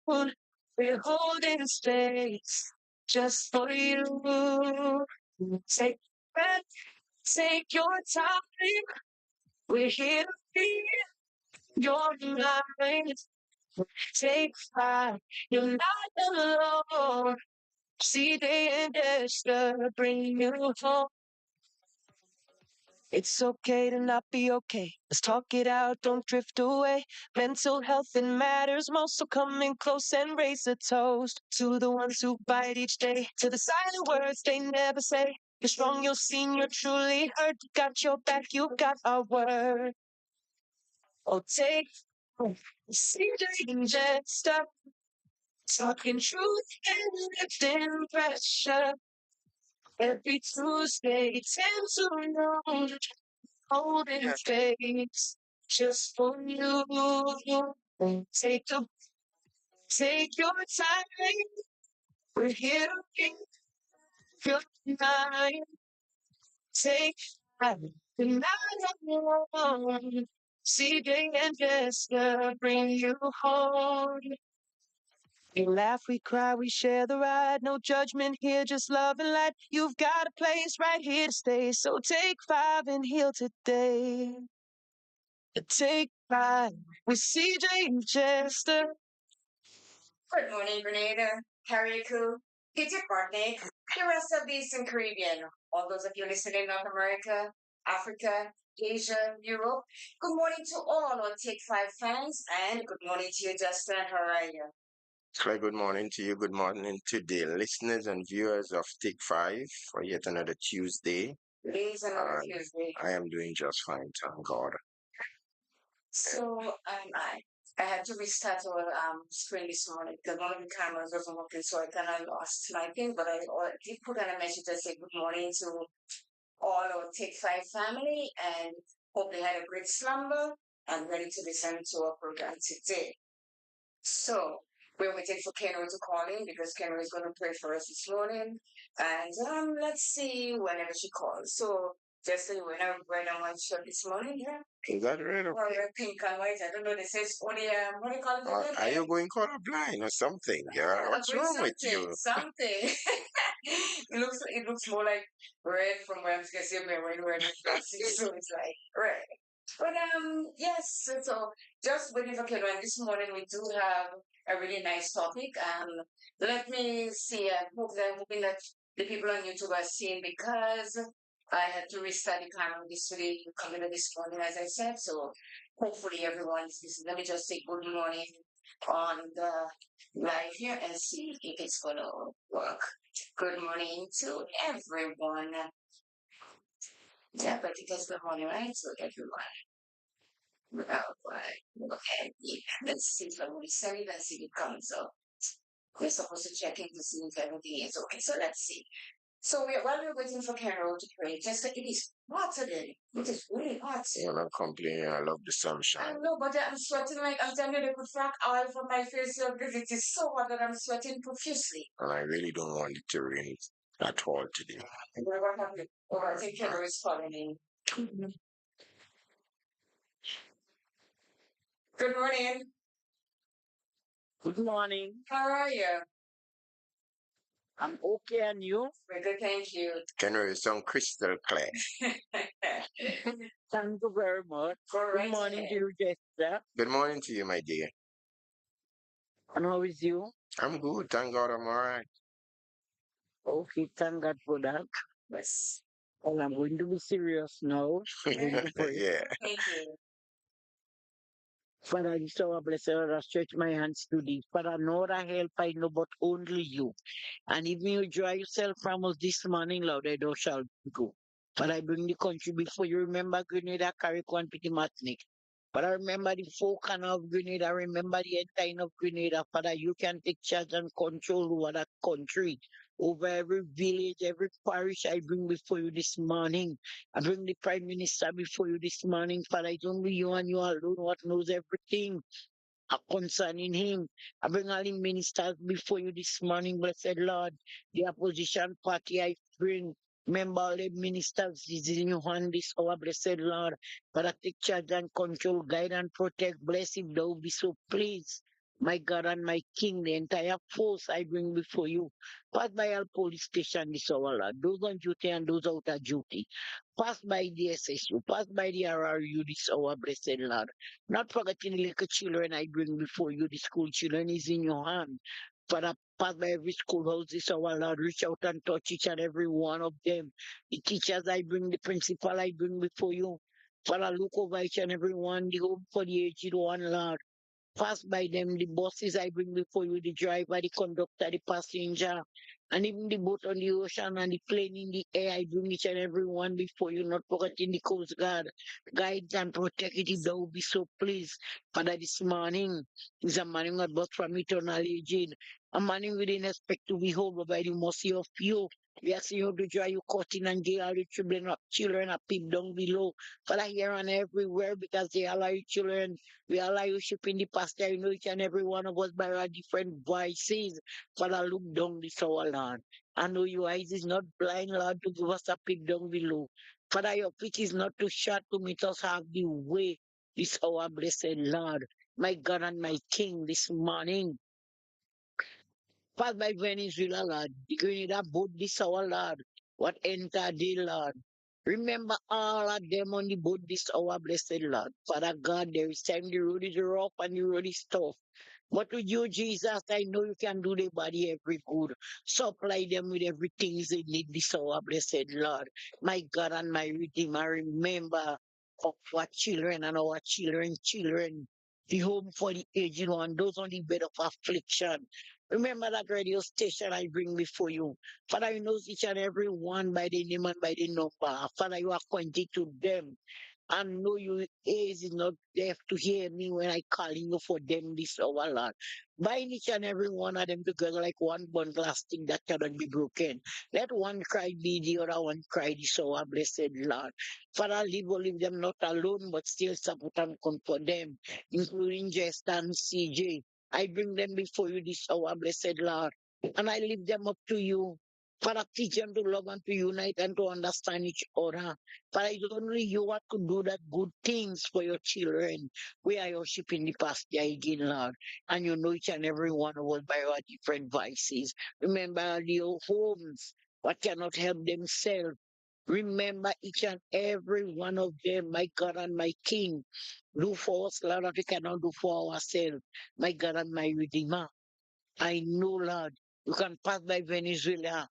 We're holding space just for you. Take a breath, take your time. We're here to be your mind. Take five, you're not alone. See the and Jester bring you home. It's okay to not be okay. Let's talk it out, don't drift away. Mental health it matters most, so come in close and raise a toast to the ones who fight each day, to the silent words they never say. You're strong, you're seen, you're truly heard. You got your back, you got our word. Oh, take CJ Jester, talking truth and lifting pressure. Every Tuesday, 10 to noon. Holding space just for you. Take a take your time. We're here to be your mind. Take time. You're not alone. CJ and Jessica bring you home. We laugh, we cry, we share the ride. No judgment here, just love and light. You've got a place right here to stay. So take five and heal today. Take five with CJ and Jester. Good morning, Grenada, Carriacou, Peter Courtney, the rest of the Eastern Caribbean, all those of you listening in North America, Africa, Asia, Europe. Good morning to all our Take Five fans, and good morning to you, Justin. How are you? Clay, good morning to you. Good morning to the listeners and viewers of Take Five for yet another Tuesday. It is another And Tuesday. I am doing just fine, thank God. So I had to restart our screen this morning because one of the cameras wasn't working, so I kind of lost my thing. But I did put on a message to say good morning to all our Take Five family and hope they had a great slumber and ready to listen to our program today. So we're waiting for Kenro to call in because Kenro is going to pray for us this morning. And let's see whenever she calls. So just so you know, red and white shirt this morning, yeah? Is that right? Or red, pink and white. I don't know. They say only what do you call it? Are you going colorblind or something? Yeah, what's wrong with you? Something. it looks more like red from where I'm guessing when red is glasses, so it's like red. But yes, so just waiting for Kedron. This morning we do have a really nice topic. Let me see. I'm hoping that the people on YouTube are seeing because I had to restart the camera coming this morning, as I said. So hopefully everyone is listening. Let me just say good morning on the live here and see if it's gonna work. Good morning to everyone. Yeah, but it is good morning, right? So everyone. Okay, let's see if we send it and see if it comes up. We're supposed to check in to see if everything is okay. So let's see. So while we're waiting for Carol to pray, just it is hot today. It is really hot. You're not complaining. I love the I sunshine. know, but I'm sweating like I'm telling you, they could frack oil from my face here because it is so hot that I'm sweating profusely. And I really don't want it to rain at all today. What happened? Oh, I think Carol is calling in. Good morning. Good morning. How are you? I'm okay, and you? Very good, thank you. Kenner is some crystal clear. Thank you very much. Good morning to you, Jester. Good morning to you, my dear. And how is you? I'm good, thank God I'm all right. Okay, thank God for that. Yes. Well, I'm going to be serious now. I'm going to pray. Yeah. Thank you. Father, this our blessed Lord, I stretch my hands to thee. Father, no other help I know but only you. And if you draw yourself from us this morning, Lord, I thou shalt go. Father, I bring the country before you. Remember Grenada, Carriacou, and Petit Martinique. But I remember the folk and of Grenada, I remember the entire of Grenada. Father, you can take charge and control over that country, over every village, every parish I bring before you this morning. I bring the Prime Minister before you this morning. Father, it's only you and you alone what knows everything concerning him. I bring all the ministers before you this morning, blessed Lord. The opposition party I bring. Remember all the ministers is in your hand this hour, blessed Lord. Father, take charge and control, guide and protect. Bless him, thou be so pleased. My God and my King, the entire force I bring before you. Pass by our police station this hour, Lord. Those on duty and those out of duty. Pass by the SSU. Pass by the RRU this hour, blessed Lord. Not forgetting the little children I bring before you. The school children is in your hand. Father, pass by every schoolhouse this hour, Lord. Reach out and touch each and every one of them. The teachers I bring, the principal I bring before you. Father, look over each and every one. The home for the aged one, Lord. Pass by them, the buses I bring before you, the driver, the conductor, the passenger, and even the boat on the ocean and the plane in the air. I bring each and every one before you, not forgetting the Coast Guard. Guide and protect it if thou will be so pleased. Father, this morning is a morning not but from eternal aging. A morning we didn't expect to behold by the mercy of you. We ask you to dry you cutting and jail all the children are peep down below. Father, here and everywhere because they are like children we allow you ship in the past. I know each and every one of us by our different voices. Father, look down this our Lord. I know your eyes is not blind, Lord, to give us a peek down below. Father, your feet is not too short to meet us have the way. This our blessed Lord, my God and my King, this morning. Pass by Venezuela, Lord. Decree that boat this our Lord. What enter the Lord. Remember all of them on the boat this our blessed Lord. Father God, there is time the road is rough and the road is tough. But with you, Jesus, I know you can do the body every good. Supply them with everything they need this our blessed Lord. My God and my Redeemer, remember of our children and our children. The home for the aged one, those on the bed of affliction. Remember that radio station I bring before you. Father, you know each and every one by the name and by the number. Father, you are acquainted to them. I know your ears is not deaf to hear me when I calling you for them this hour, Lord. Bind each and every one of them together like one bond lasting that cannot be broken. Let one cry be the other one cry this hour, blessed Lord. Father, leave them not alone, but still support and comfort them, including Jester and CJ. I bring them before you this hour, blessed Lord, and I lift them up to you. Father, teach them to love and to unite and to understand each other. But it's only you what could do that good things for your children. We are your sheep in the pasture again, Lord. And you know each and every one of us by our different vices. Remember your homes, what cannot help themselves. Remember each and every one of them, my God and my King. Do for us, Lord, what we cannot do for ourselves. My God and my Redeemer. I know, Lord, you can pass by Venezuela.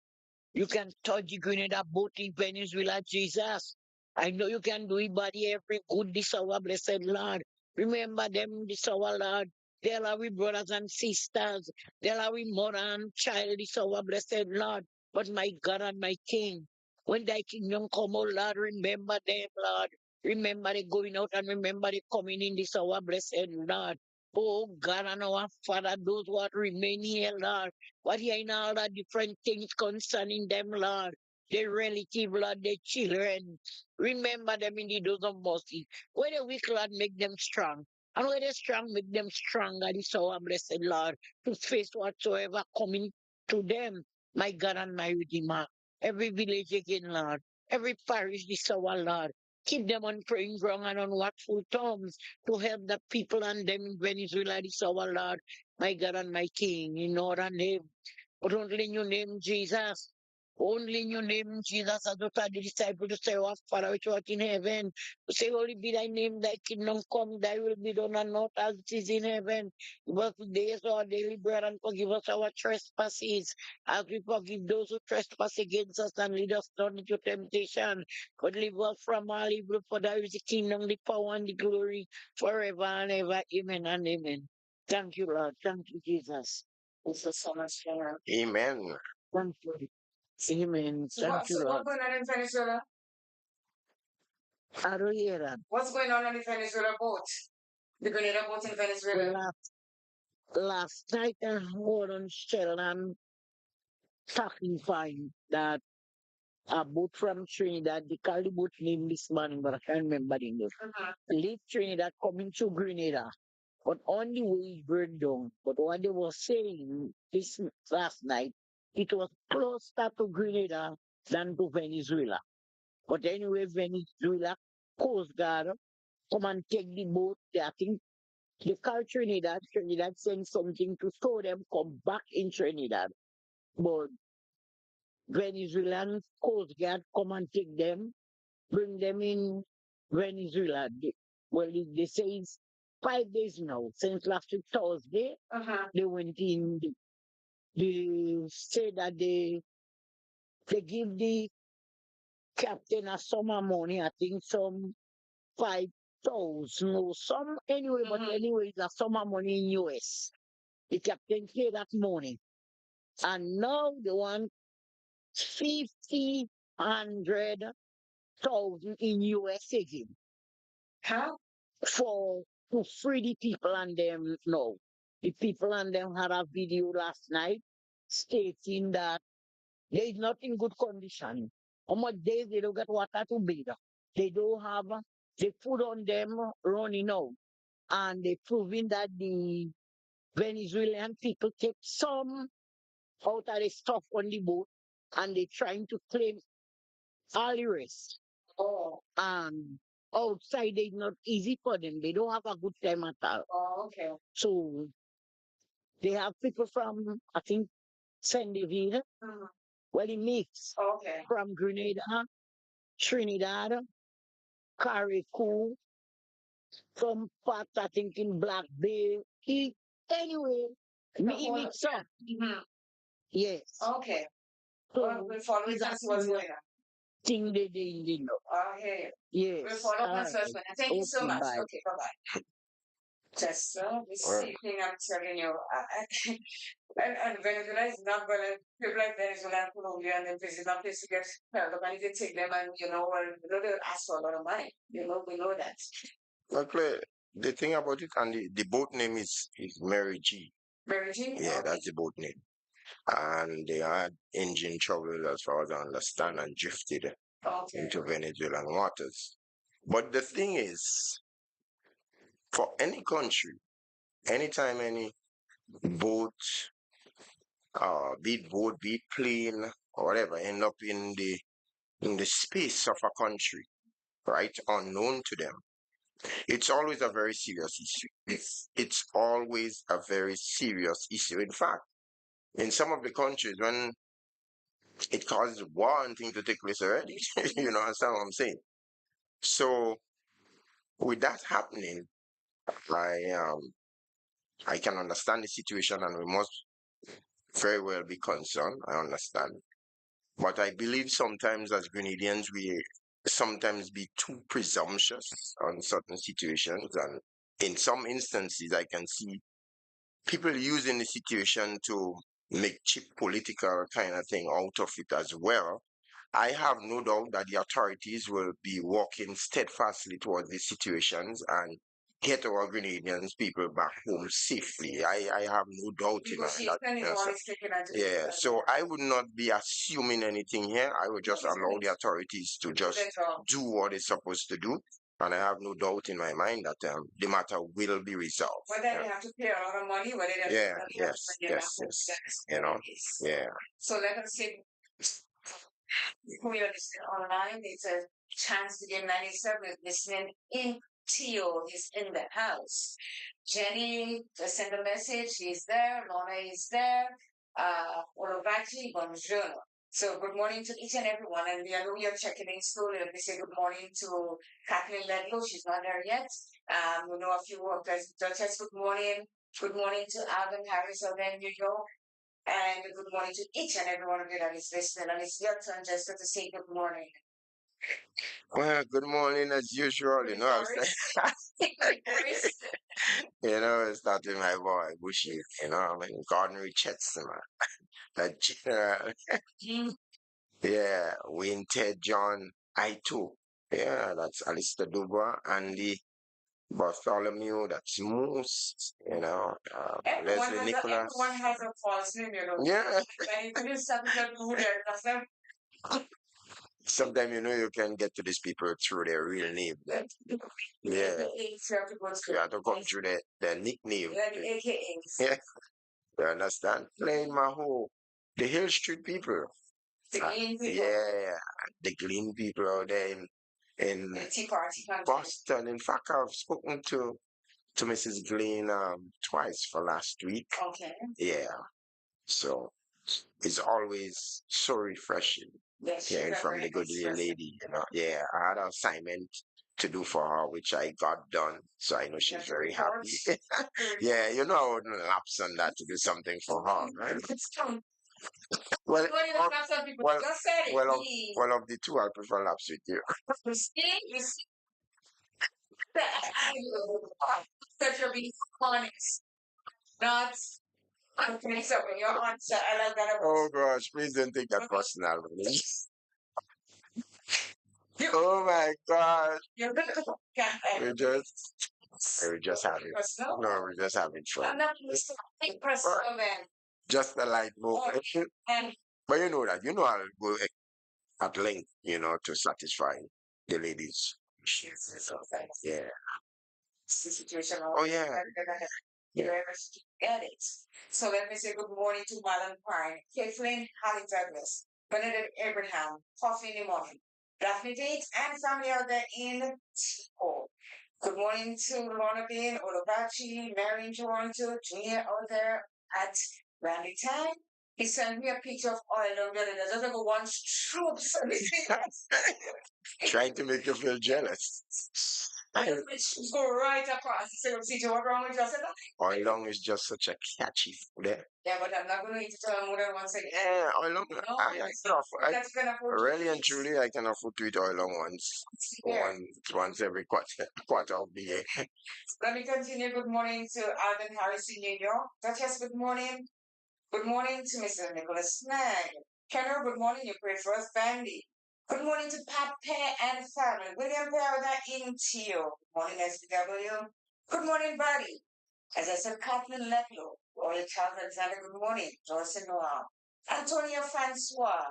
You can touch the Grenada boat in Venezuela, Jesus. I know you can do it, buddy, every good this hour, blessed Lord. Remember them this hour, Lord. They are we brothers and sisters. They are we mother and child this hour, blessed Lord. But my God and my King, when thy kingdom come, oh Lord, remember them, Lord. Remember they going out and remember they coming in this hour, blessed Lord. Oh God and our Father, those who are remain here, Lord. What here in all the different things concerning them, Lord. Their relative, Lord, their children. Remember them in the days of mercy. Where the weak, Lord, make them strong. And where the strong, make them stronger. This our blessed Lord. To face whatsoever coming to them. My God and my Redeemer. Every village again, Lord. Every parish this our Lord. Keep them on praying ground and on watchful tongues to help the people and them in Venezuela this our Lord. My God and my King, in our name. But only in your name, Jesus. Only in your name, Jesus, as you told the disciples to say, Our Father which art in heaven, to say, Holy be thy name, thy kingdom come, thy will be done on earth as it is in heaven. Give us today our daily bread and forgive us our trespasses, as we forgive those who trespass against us, and lead us not into temptation, but deliver us from all evil. For thou is the kingdom, the power, and the glory, forever and ever. Amen and amen. Thank you, Lord. Thank you, Jesus. It's the Son of God. Amen. Thank you. Amen. So Thank you, what's Lord. going on in Venezuela? I don't hear that. What's going on the Venezuela boat? The Grenada boat in Venezuela. Last night I heard on Sheldon talking fine that a boat from Trinidad, they call the boat name this morning, but I can't remember the name. Leave Trinidad coming to Grenada. But on the way it burned down. But what they were saying this last night, it was closer to Grenada than to Venezuela. But anyway, Venezuela Coast Guard come and take the boat. I think They call Trinidad. Trinidad sent something to show them come back in Trinidad. But Venezuelan Coast Guard come and take them, bring them in Venezuela. Well, they say it's 5 days now. Since last week Thursday, they went in. They say that they give the captain a sum of money. I think some 5,000 or some anyway, but anyway, it's a sum of money in US. The captain paid that money. And now they want 50,000 in US again. How? For to free the people and them now. The people and them had a video last night stating that there is not in good condition. How much days they don't get water to bathe? They don't have the food on them running out. And they proving that the Venezuelan people take some out of the stuff on the boat and they trying to claim all the rest. Oh, Outside it's not easy for them. They don't have a good time at all. oh, okay. So they have people from I think San David, well it mix Okay. from Grenada, Trinidad, Carriacou, some parts I think in Black Bay. Anyway, me mix up. Yes. Okay. So Well, we'll follow it it's a and see what's going on. thing they know. Okay. Yes. We'll follow up on Alright. first one. Thank you so Okay, much. bye. Okay, bye-bye. Jester, this Well, thing I'm telling you, and Venezuela is not going to, people like Venezuela and Colombia and the place is not place to get held up and if they take them and, well, they'll ask for a lot of money. We know that. Clay, the thing about it, and the boat name is Mary G. Mary G? Yeah, Okay. that's the boat name. And they had engine trouble, as far as I understand, and drifted Okay. into Venezuelan waters. But the thing is, for any country, anytime any boat, be it boat, be it plane, or whatever, end up in the space of a country, right, unknown to them, it's always a very serious issue. It's always a very serious issue. In fact, in some of the countries, when it causes war and things to take place already, understand what I'm saying? So with that happening, I I can understand the situation, and we must very well be concerned. I understand. But I believe sometimes as Grenadians, we sometimes be too presumptuous on certain situations. And in some instances, I can see people using the situation to make cheap political kind of thing out of it as well. I have no doubt that the authorities will be working steadfastly towards these situations and get our Grenadians people back home safely. I have no doubt in that. Yeah, so I would not be assuming anything here. I would just allow the authorities to just do what they're supposed to do. And I have no doubt in my mind that the matter will be resolved. Whether they have to pay a lot of money, whether they Yeah, have to yes. Yeah. So let us say who you're listening online, it's a chance to get 97 is listening in Tio is in the house. Jenny just sent a message, she's there, Lorna is there, Olovaji, bonjour. So good morning to each and everyone. And I know you're checking in slowly. Let me say good morning to Kathleen Ledlow. She's not there yet. We know a few workers. Duchess, good morning. Good morning to Alvin Harris of New York. And good morning to each and every one of you that is listening. And it's your turn just to say good morning. Well, good morning as usual. Starting my boy Bushy, I mean, Gardner Richardson, yeah, Wayne Ted John, I too. Yeah, that's Alistair Dubois, Andy Bartholomew, that's Moose, Leslie Nicholas. Everyone has a false name, Yeah. And you couldn't substitute who they're Sometimes you can get to these people through their real name. Yeah. You have to go through their nickname. Yeah. You understand? Playing my whole the Hill Street people. The Glean people. Yeah, the Glean people out there in the Tea Party country. Boston. In fact, I've spoken to to Mrs. Glean twice for last week. Okay. Yeah. So it's always so refreshing Yes, she's hearing a from very the good nice little person. lady. Yeah, I had an assignment to do for her, which I got done. So I know she's That's a very report. happy. Yeah, you know I wouldn't lapse on that to do something for her, right? Well, Well, you know, not some people well, just said it. well, well, of the two, I prefer lapse with you. You see that that you're being honest, not okay. So when you're honest, I love that about Oh gosh, please don't take that personally. you. Oh my gosh, You're good. we just, we're just having, Personal. no, we're just having fun. I'm not listening personal then. Just a light moment. And But you know that, I'll go at length, to satisfy the ladies. she's so thanks. Yeah. It's the situation. Oh yeah. You ever get it. So let me say good morning to Marlon Pine, Kathleen Holly Douglas, Benedict Abraham, Coffee in the Morning, Daphne Dates, and family out there in T-O. Good morning to Lorna Bean, Olobachi, Marion Toronto, Junior out there at Randy Tang. He sent me a picture of oil on the other day. There's only one stroop Trying to make you feel jealous. go right across. So, see, what wrong with you? I said, Oil long is just such a catchy food. yeah, but I'm not going to eat it more than once again. Yeah, oil long. No, I can afford. that's going to Really and truly, I can afford to eat oil long once every quarter of the year. Let me continue. Good morning to Alvin Harris in New York. Duchess, good morning. Good morning to Mr. Nicholas Snag. Kenner, good morning. You pray for us, Bandy. Good morning to Pat Pear and family. William Peralta in Tio. Good morning, SBW. Good morning, buddy. As I said, Kathleen Leplo. Royal Charles Alexander, good morning. Joyce Noir. Antonio Francois.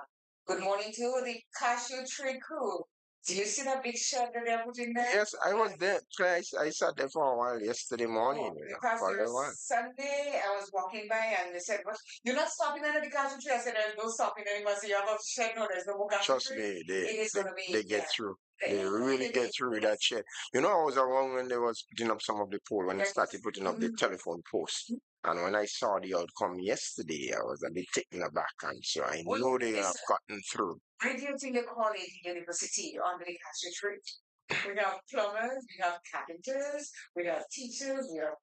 Good morning to the Cashew Tree crew. Do you see that big shed that they're putting there? Yes, I was there. I sat there for a while yesterday morning. Because For there a while. was Sunday, I was walking by and they said, well, you're not stopping under the cashew tree. I said, there's no stopping anymore. So you have a shed. No, there's no more cashew Trust tree. me, It is going to be. they get through. They really get through that shit. I was around when they was putting up some of the pole, when they started putting up the telephone posts. And when I saw the outcome yesterday, I was a bit taken aback. And so I know they have gotten through. I do think they call it university under the cashew tree. We have plumbers, we have carpenters, we have teachers, we have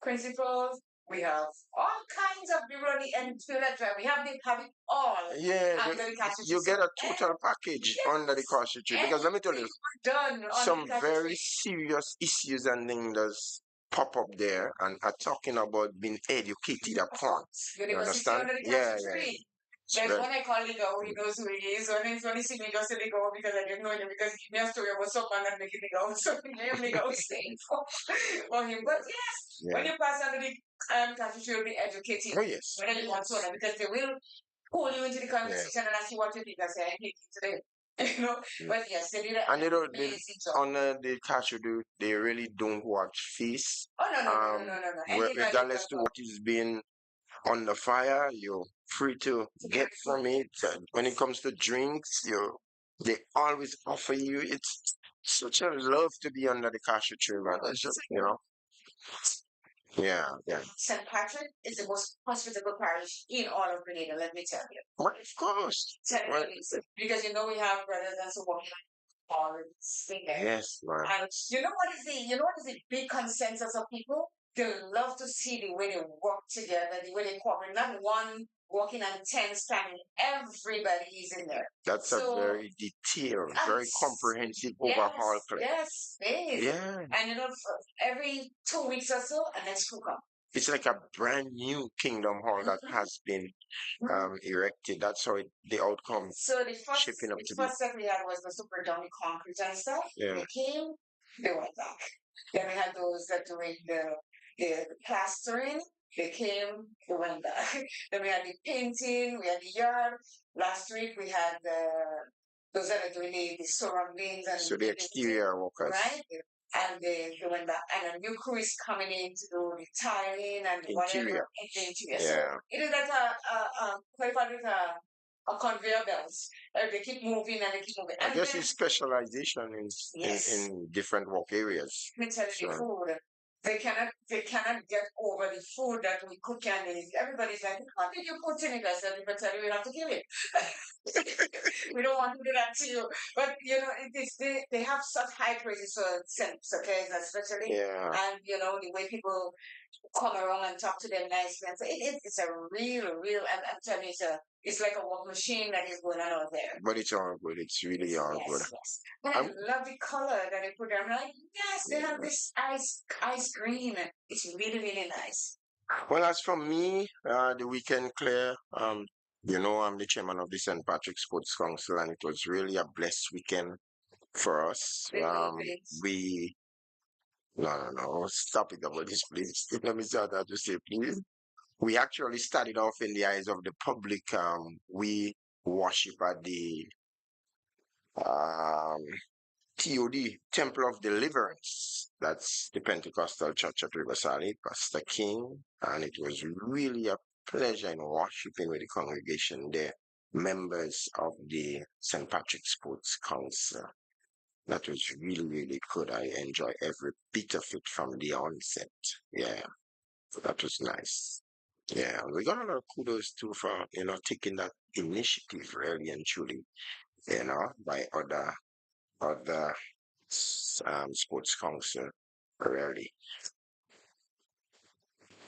principals, we have all kinds of people on the end to that drive. We have it all Yeah, under the cashew tree. you get a total package under the cashew tree. Because let me tell you, done some very serious issues and things does pop up there, and are talking about being educated upon. You understand? Yeah, yeah. There's one I call Ligo, he knows who he is. When he see me, just say Ligo because I didn't know him because he gave me a story about someone that making Ligo. So he named Ligo saying for him. But yes, when you pass under the country, you'll be educated. Oh, yes. Whether you want to or not, because they will pull you into the conversation and ask you what you think. I say, I hate you today. But yes, they did And amazing job. on the cashew, they really don't watch face. Oh, no. Regardless to what is being on the fire, you're free to get from it. When it comes to drinks, they always offer you. It's such a love to be under the cashew tree, man. It's just, yeah. St. Patrick is the most hospitable parish in all of Grenada, let me tell you. Well, of course. Well, because we have brothers and so on all stay there. yes, man. And you know what is the big consensus of people? They love to see the way they work together, the way they cooperate. Not one walking and 10 standing. Everybody is in there. That's a very detailed, very comprehensive overhaul plan. Yes, it is. Yeah. And every 2 weeks or so, an next crew comes. It's like a brand new kingdom hall that has been erected. That's how the outcome. So the first set we had was the super dummy concrete and stuff. Yeah. They came, they went back. Then we had those that doing the plastering. They came, they went back. Then we had the painting, we had the yard. Last week we had those that are doing the surroundings and so the exterior workers. Right? And they went back, and a new crew is coming in to do the tiling and interior. Whatever in the interior. Yeah. So it is like a conveyor belt. They keep moving and they keep moving. I guess it's specialization in different work areas. Let me tell you, the food. they cannot get over the food that we cook and everybody's like, what did you put in it? I said, if I tell you, you have to kill it. We don't want to do that to you. But it is they have such high praises for Sakes especially. Yeah. And the way people come around and talk to them nicely. And so it's a real I'm telling you, it's like a work machine that is going on out there. But it's all good. It's really all good. Yes. And I love the color that they put there. I'm like, yes, they have this ice green. It's really nice. Well, as for me, the weekend clear, I'm the chairman of the St. Patrick's Sports Council, and it was really a blessed weekend for us. We no, stop it about this, please. Let me start out to say, please. We actually started off in the eyes of the public. We worship at the um, TOD, Temple of Deliverance. That's the Pentecostal Church at Riverside, Pastor King. And it was really a pleasure in worshiping with the congregation there, members of the St. Patrick's Sports Council. That was really good. I enjoy every bit of it from the onset. Yeah, so that was nice. Yeah, we got a lot of kudos too for, taking that initiative really and truly, by other sports council really.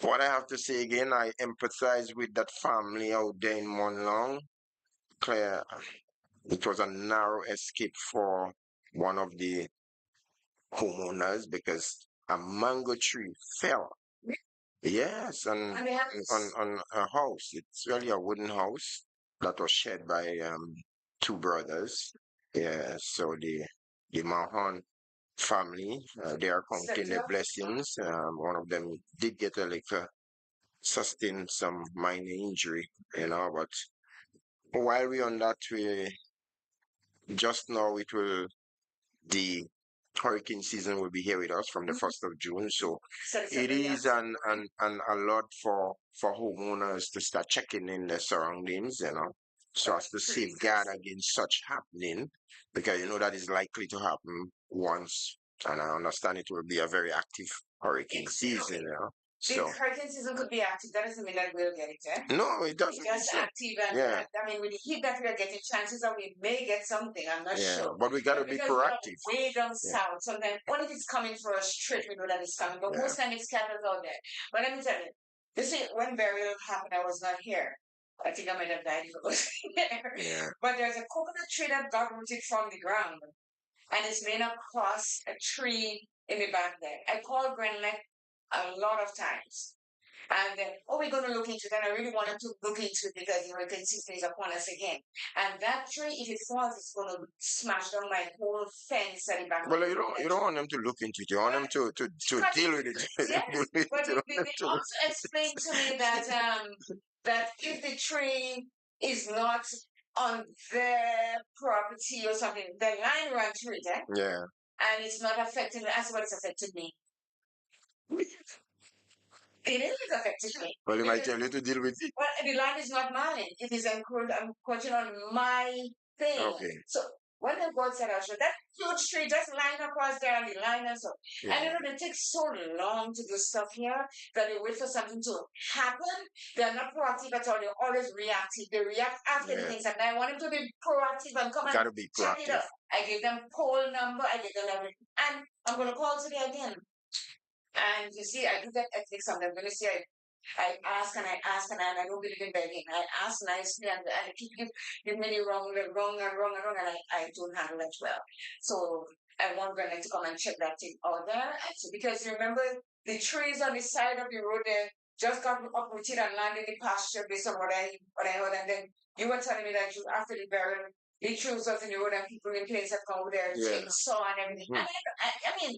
What I have to say again, I empathize with that family out there in Monlong. Claire, it was a narrow escape for one of the homeowners because a mango tree fell. Yes, on a house. It's really a wooden house that was shared by two brothers. Yeah, so the Mahon family, they are counting their blessings. One of them did get sustain some minor injury, but while we on that, we just now the hurricane season will be here with us from the 1st of June. So it is an alert for homeowners to start checking in their surroundings, so as to safeguard against such happening, because that is likely to happen once, and I understand it will be a very active hurricane season, So hurricane season could be active. That doesn't mean that we'll get it, eh? No, it doesn't. It's just active, and I mean, with the heat that we are getting, chances are we may get something. I'm not sure. But we got to be proactive. Way down south, so then what if it's coming for us straight? We know that it's coming, but most time it scatters out there. But let me tell you, you see, when burial happened, I was not here. I think I might have died if I was there. But there's a coconut tree that got rooted from the ground, and it's laying across a tree in the back there. I called Grenlet a lot of times. And then, we're going to look into that. I really wanted to look into it because the hurricane season is upon us again. And that tree, if it falls, it's going to smash down my whole fence at the back. Well, you don't want them to look into it. You want them to deal with it. Yes, but they also explained to me that that if the tree is not on their property or something, the line runs through it, Yeah. And it's not affecting. That's what it's affected me. It is affecting me. Well, they might tell you to deal with it. Well, the land is not mine. It is encroaching on my thing. Okay. So when the God said, that huge tree just line across there and the line and so. And it takes so long to do stuff here that they wait for something to happen. They're not proactive at all. They're always reactive. They react after the things. And I want them to be proactive and come and be check proactive. it out. I gave them poll number. I gave them everything. And I'm going to call today again. And you see, I do that ethics sometimes. When you see, I ask and I don't believe in begging. I ask nicely and I keep giving me wrong, and I don't handle it well. So I want Granite to come and check that thing out there. And so, because remember, the trees on the side of the road there just got uprooted and landed in the pasture based on what I heard. And then you were telling me that after the burial, the trees was in the road and people in place have come over there and chainsaw and everything. I mean,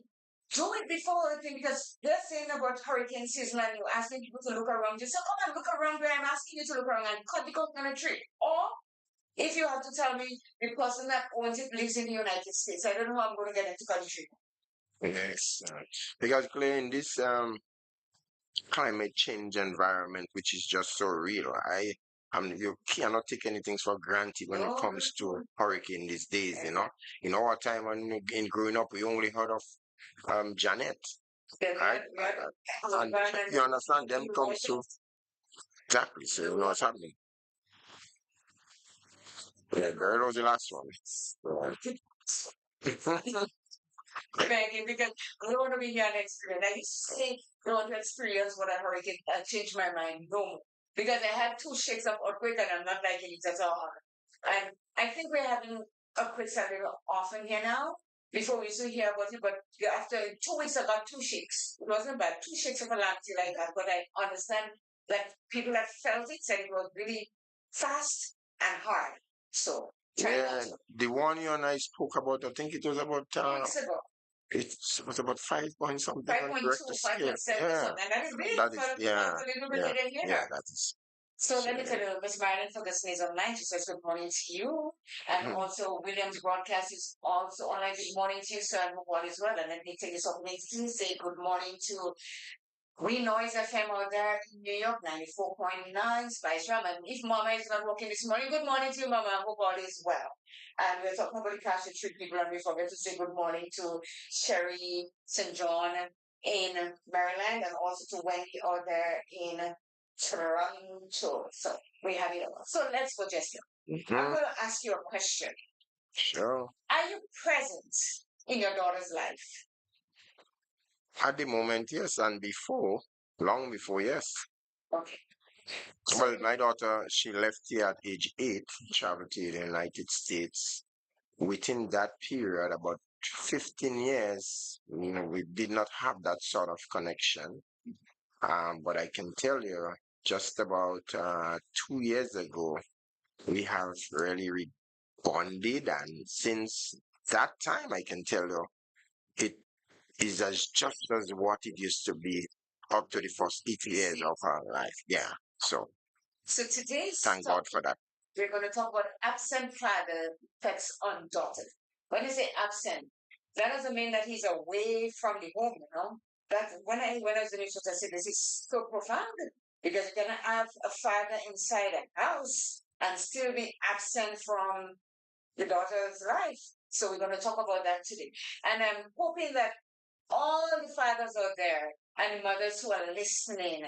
do it before the thing, because they're saying about hurricane season and you're asking people to look around. Just say, come and look around where I'm asking you to look around and cut the coconut tree. Or if you have to tell me the person that owns it lives in the United States, I don't know how I'm going to get into cut the tree. Yes, because clearly in this climate change environment, which is just so real, you cannot take anything for granted when it comes to hurricane these days. In our time, when in growing up, we only heard of Janet. Then Right? we had And husband and you understand? Them comes to emotions. exactly. So you know what's happening. Yeah, girl was the last one. Begging because I don't want to be here next year. And I used to say, I don't want to experience what a hurricane. I changed my mind. No. Because I had two shakes of earthquake and I'm not liking it at all. And I think we're having earthquakes a little often here now. Before we used to hear about it, but after 2 weeks, I got two shakes. It wasn't bad. Two shakes of alarmity like that. But I understand that people that felt it said it was really fast and hard. So try not Yeah, to. the one you and I spoke about, I think it was about 2 weeks ago. it was about 5 point something on the 5.2, Richter scale. 5.7 or Yeah, something. And that is big that for, is for the little bit yeah, they yeah, here. that is So let me tell you, Miss Marilyn Ferguson is online. She says good morning to you. And mhm. also William's broadcast is also online. Good morning to you, sir, and hope all is well. And let me take this opportunity to say good morning to we Noise FM out there in New York, 94.9 Spice Ram. And if Mama is not working this morning, good morning to you, Mama. I hope all is well. And we're talking about the cash to treat people, and we forget to say good morning to Sherry St. John in Maryland and also to Wendy out there in Toronto. So we have it all. So let's go, Jessica. I'm Mhm. going to ask you a question. Sure. Are you present in your daughter's life? At the moment, yes, and before, long before, yes. Okay. Well, my daughter, she left here at age 8, traveled to the United States. Within that period, about 15 years, we did not have that sort of connection. But I can tell you, just about 2 years ago, we have really rebonded, and since that time, I can tell you, it is as just as what it used to be up to the first 8 years of our life. Yeah. So So today's thank God for that. we're going to talk about absent father effects on daughter. When you say absent, that doesn't mean that he's away from the home, you know. That when I was in it, I said this is so profound because you're gonna have a father inside a house and still be absent from the daughter's life. So we're gonna talk about that today. And I'm hoping that all the fathers out there and the mothers who are listening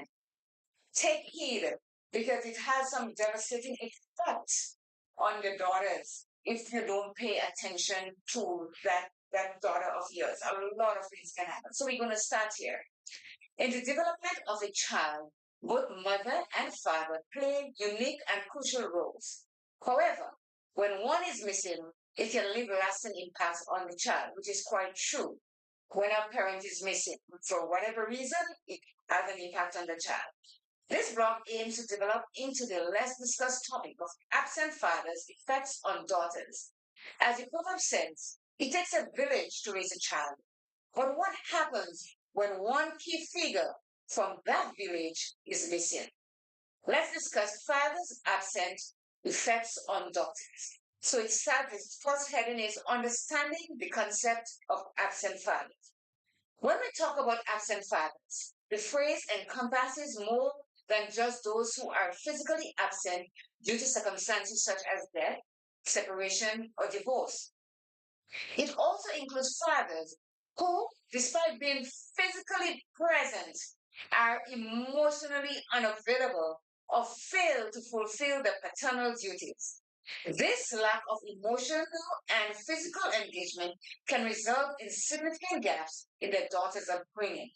take heed because it has some devastating effects on the daughters if you don't pay attention to that daughter of yours. A lot of things can happen. So we're going to start here. In the development of a child, both mother and father play unique and crucial roles. However, when one is missing, it can leave lasting impacts on the child, which is quite true. When a parent is missing, for whatever reason, it has an impact on the child. This blog aims to develop into the less discussed topic of absent fathers' effects on daughters. As the proverb says, it takes a village to raise a child. But what happens when one key figure from that village is missing? Let's discuss fathers' absent effects on daughters. So it starts, the first heading is understanding the concept of absent fathers. When we talk about absent fathers, the phrase encompasses more than just those who are physically absent due to circumstances such as death, separation, or divorce. It also includes fathers who, despite being physically present, are emotionally unavailable or fail to fulfill their paternal duties. This lack of emotional and physical engagement can result in significant gaps in their daughter's upbringing.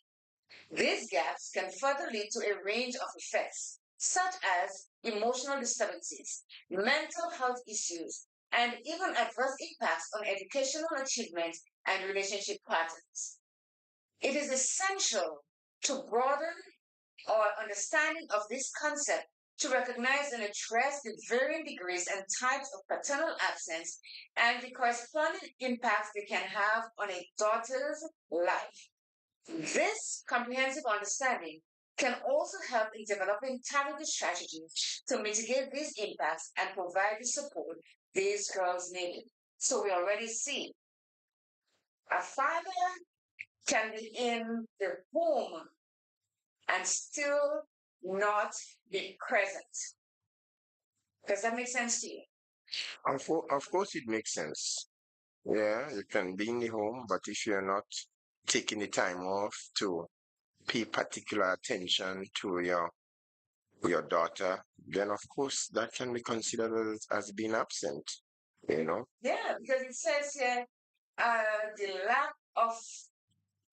These gaps can further lead to a range of effects, such as emotional disturbances, mental health issues, and even adverse impacts on educational achievement and relationship patterns. It is essential to broaden our understanding of this concept to recognize and address the varying degrees and types of paternal absence and the corresponding impacts they can have on a daughter's life. This comprehensive understanding can also help in developing targeted strategies to mitigate these impacts and provide the support these girls need. So we already see a father can be in the home and still not be present. Does that make sense to you? Of course, it makes sense. Yeah, you can be in the home, but if you're not taking the time off to pay particular attention to your daughter, then of course that can be considered as being absent, you know? Yeah, because it says here, the lack of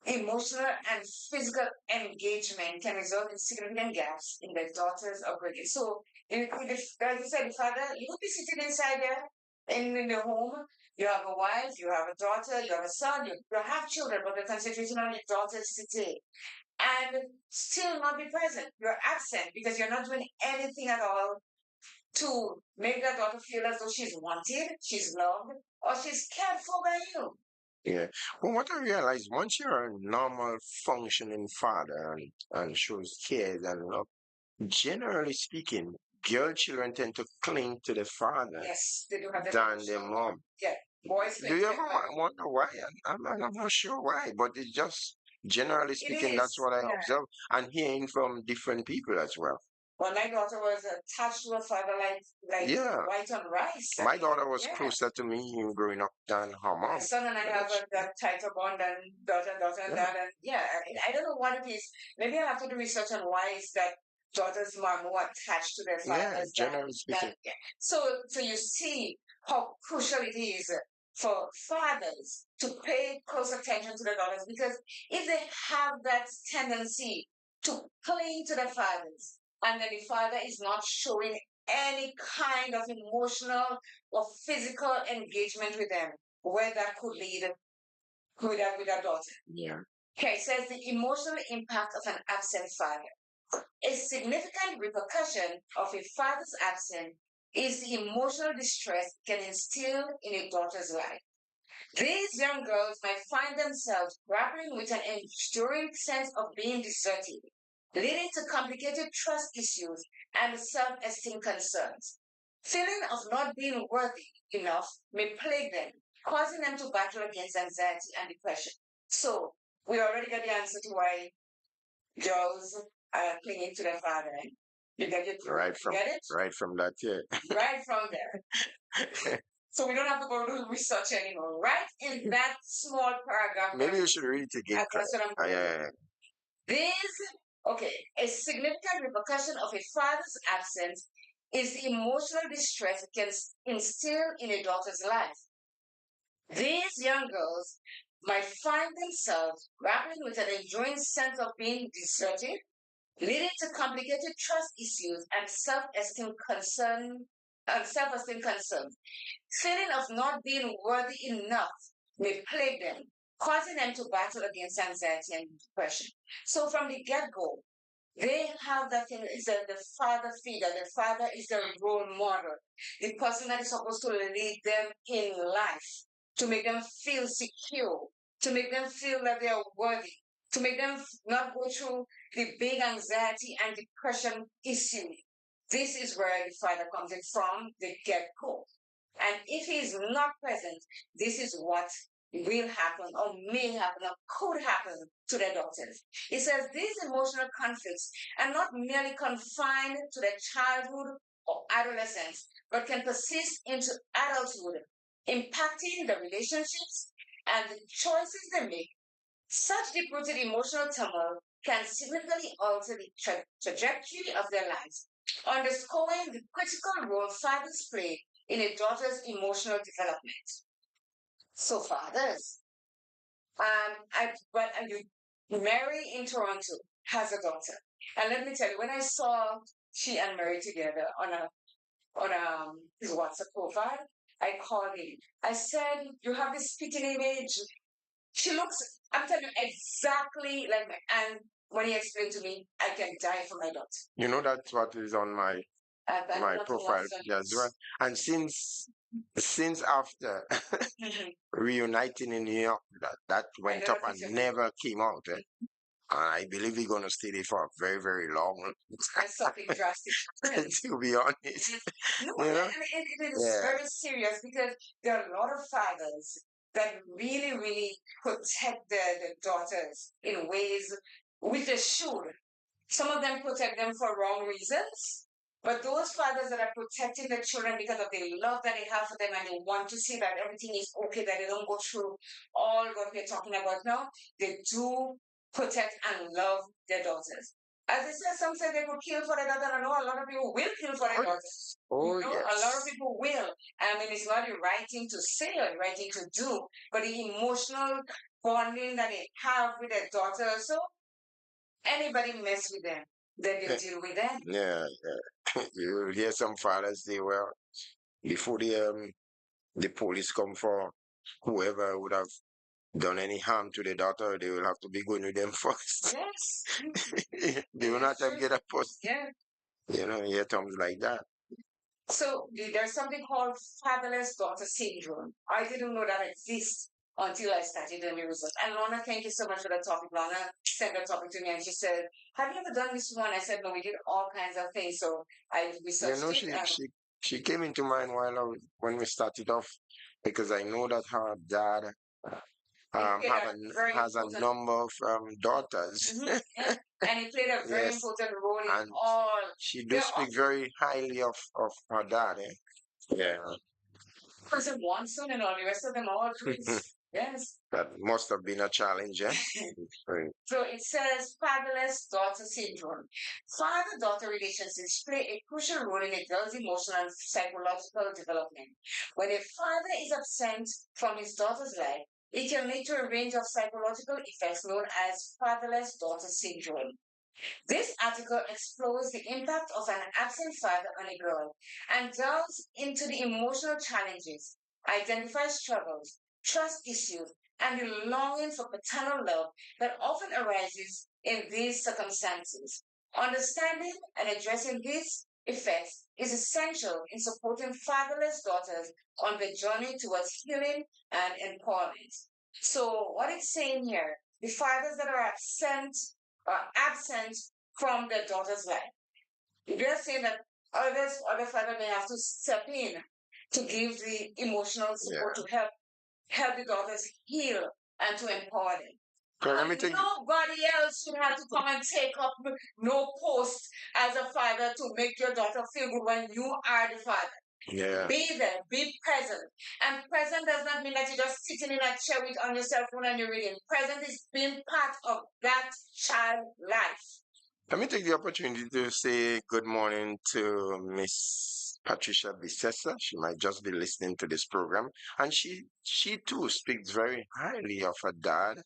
emotional and physical engagement can result in significant gaps in the daughter's upbringing. So, like you said, the father, you will be sitting inside there in the home. You have a wife, you have a daughter, you have a son, you have children, but you're concentrating on your daughter today and still not be present. You're absent because you're not doing anything at all to make that daughter feel as though she's wanted, she's loved, or she's cared for by you. Yeah. Well, what I realize, once you're a normal functioning father and shows care and love, generally speaking, girl children tend to cling to the father Yes, they do have that than the emotional. mom. Yeah, boys Do cling you to ever their father. wonder why? I'm not sure why, but it's just generally It speaking, that's is, what I yeah. observe and hearing from different people as well. Well, my daughter was attached to her father like Yeah. white on rice. I My mean, daughter was yeah. closer to me in growing up than her My mom. son and I have that tighter bond than daughter and Yeah. dad. And yeah, I don't know what it is. Maybe I have to do research on why is that daughter's mom more attached to their Yeah, fathers generally speaking. yeah. So you see how crucial it is for fathers to pay close attention to their daughters, because if they have that tendency to cling to their fathers and then the father is not showing any kind of emotional or physical engagement with them, where that could lead with a daughter. Yeah. Okay, it says the emotional impact of an absent father. A significant repercussion of a father's absence is the emotional distress it can instill in a daughter's life. These young girls might find themselves grappling with an enduring sense of being deserted, leading to complicated trust issues and self esteem concerns. Feeling of not being worthy enough may plague them, causing them to battle against anxiety and depression. So, we already got the answer to why girls are clinging to their father. Right? You get it? Right You from get it? right from that, yeah. Right from there. So we don't have to go do research anymore. Right in that small paragraph. Maybe you should read it again. That's what I'm going to do. Yeah. A significant repercussion of a father's absence is the emotional distress it can instill in a daughter's life. These young girls might find themselves grappling with an enduring sense of being deserted, leading to complicated trust issues and self-esteem concerns. Feeling of not being worthy enough may plague them, causing them to battle against anxiety and depression. So from the get-go, they have that thing is that the father figure. The father is the role model, the person that is supposed to lead them in life, to make them feel secure, to make them feel that they are worthy, to make them not go through the big anxiety and depression issue. This is where the father comes in from the get-go. And if he is not present, this is what will happen or may happen or could happen to their daughters. It says these emotional conflicts are not merely confined to their childhood or adolescence, but can persist into adulthood, impacting the relationships and the choices they make. Such deep-rooted emotional turmoil can significantly alter the trajectory of their lives, underscoring the critical role fathers play in a daughter's emotional development. So, fathers, you Mary in Toronto has a daughter, and let me tell you, when I saw she and Mary together on his WhatsApp profile, I called him. I said, "You have this spitting image. She looks. I'm telling you exactly like me." And when he explained to me, I can die for my daughter. You know that's what is on my profile as well. And since after reuniting in New York, that went up and never came out. I believe we're gonna stay there for a very, very long. That's something drastic. To be honest. No, You know? it is very serious, because there are a lot of fathers that really, really protect their daughters in ways which they should. Some of them protect them for wrong reasons. But those fathers that are protecting the children because of the love that they have for them and they want to see that everything is okay, that they don't go through all what we're talking about now, they do protect and love their daughters. As I said, some say they would kill for their daughter. I know a lot of people will kill for their daughters. Oh, A lot of yes. people will. I mean, it's not the right thing to say or the right thing to do, but the emotional bonding that they have with their daughter. So anybody mess with them, then they Yeah, deal with them. yeah. You hear some fathers say, well, before the police come for whoever would have done any harm to the daughter, they will have to be going with them first. Yes. They will not It's have true. get a post. Yeah. You know, hear terms like that. So there's something called fatherless daughter syndrome. I didn't know that exists until I started doing research. And Lorna, thank you so much for the topic. Lorna sent the topic to me and she said, have you ever done this one? I said, no, we did all kinds of things. So I You researched know, it. she came into mind when we started off because I know that her dad It played have a very has a important number of daughters. yeah, and it played a very Yes, important role in and all. she do They're all speak very highly of her dad. Eh? Yeah, person one son and all the rest of them all twins. Yes. that must have been a challenge. Eh? Right. So it says fatherless daughter syndrome. Father daughter relationships play a crucial role in a girl's emotional and psychological development. When a father is absent from his daughter's life, it can lead to a range of psychological effects known as fatherless daughter syndrome. This article explores the impact of an absent father on a girl and delves into the emotional challenges, identifies struggles, trust issues, and the longing for paternal love that often arises in these circumstances. Understanding and addressing these effects is essential in supporting fatherless daughters on the journey towards healing and empowerment. So, what it's saying here, the fathers that are absent from their daughter's life. They're saying that other father may have to step in to give the emotional support Yeah. to help the daughters heal and to empower them. So let me take. Nobody else should have to come and take up no post as a father to make your daughter feel good when you are the father. Yeah. Be there, be present. And present does not mean that you're just sitting in a chair with on your cell phone and you're reading. Present is being part of that child's life. Let me take the opportunity to say good morning to Miss Patricia Bissessa. She might just be listening to this program, and she too speaks very highly of her dad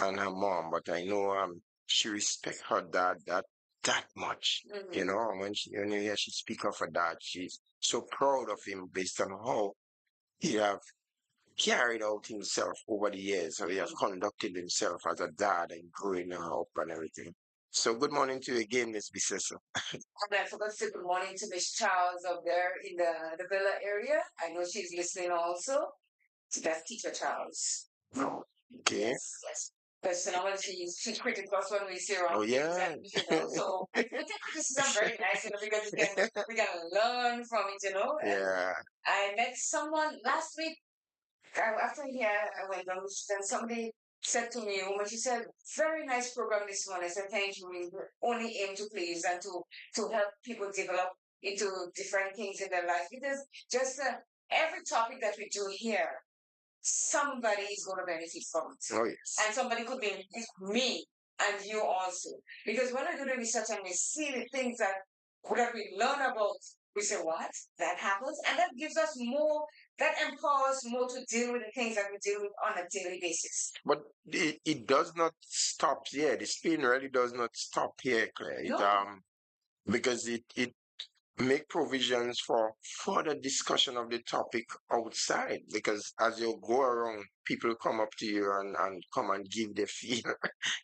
and her mom. But I know she respects her dad that much. You know, and when you hear she speak of her dad, she's so proud of him based on how he have carried out himself over the years, how he have conducted himself as a dad and growing her up and everything. So good morning to you again, Miss Bissessa. And I forgot to say good morning to Miss Charles up there in the Villa area. I know she's listening also. So that's Teacher Charles. Okay. Yes. Because normally she's critical us when we see her on Oh things yeah. and so we take criticism very nice, because we can learn from it, And Yeah. I met someone last week. After here, I went on, and somebody said to me, when she said, very nice program this morning. I said, thank you. We only aim to please and to help people develop into different things in their life. Because just every topic that we do here, somebody is going to benefit from it. Oh yes. And somebody could be me and you also. Because when I do the research and we see the things that we learn about, we say, what? That happens? And that gives us more, that empowers more to deal with the things that we deal with on a daily basis. But it does not stop here. The spin really does not stop here, Claire. No. Because it make provisions for further discussion of the topic outside. Because as you go around, people come up to you and come and give their feel.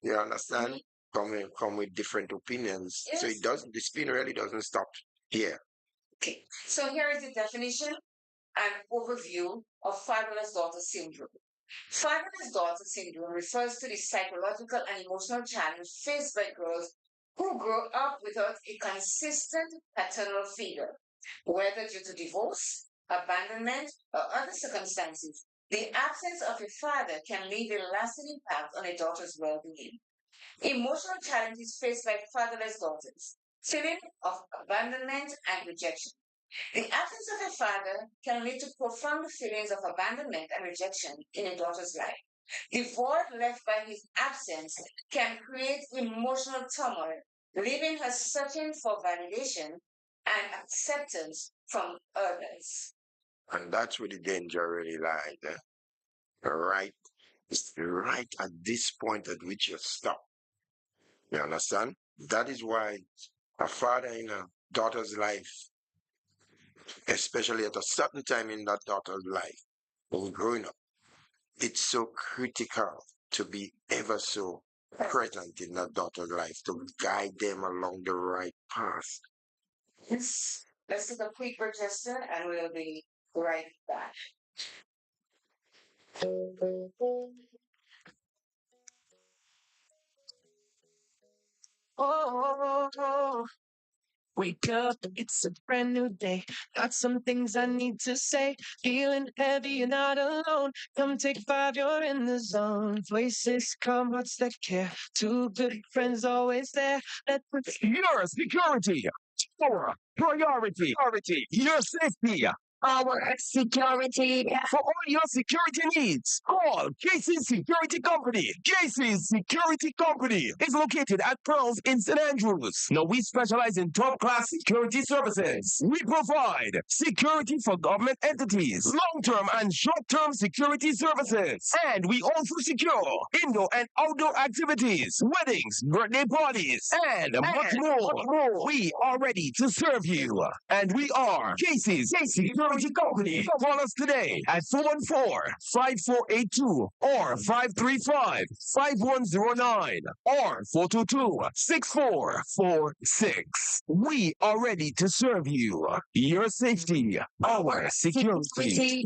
You understand? Come with different opinions. Yes. So the spin really doesn't stop here. Okay. So here is the definition and overview of fatherless daughter syndrome. Fatherless daughter syndrome refers to the psychological and emotional challenge faced by girls who grow up without a consistent paternal figure, whether due to divorce, abandonment, or other circumstances. The absence of a father can leave a lasting impact on a daughter's well being. Emotional challenges faced by fatherless daughters. feeling of abandonment and rejection. The absence of a father can lead to profound feelings of abandonment and rejection in a daughter's life. The void left by his absence can create emotional turmoil, leaving her searching for validation and acceptance from others. And that's where the danger really lies. Right, it's right at this point at which you stop. You understand? That is why a father in a daughter's life, especially at a certain time in that daughter's life, when growing up, it's so critical to be ever so present in that daughter's life to guide them along the right path. Yes. Let's take a quick break, Jester, and we'll be right back. Oh, wake up, it's a brand new day. Got some things I need to say. Feeling heavy, you're not alone. Come take 5, you're in the zone. Voices come, hearts that care. Two good friends always there. Your security, our priority, your safety. Our security. For all your security needs, call Casey's Security Company. Casey's Security Company is located at Pearls in St. Andrews. Now, we specialize in top-class security services. We provide security for government entities, long-term and short-term security services. And we also secure indoor and outdoor activities, weddings, birthday parties, and much more. We are ready to serve you. And we are Casey's Security Company. Call us today at 414-5482 or 535-5109 or 422-6446. We are ready to serve you. Your safety, our security.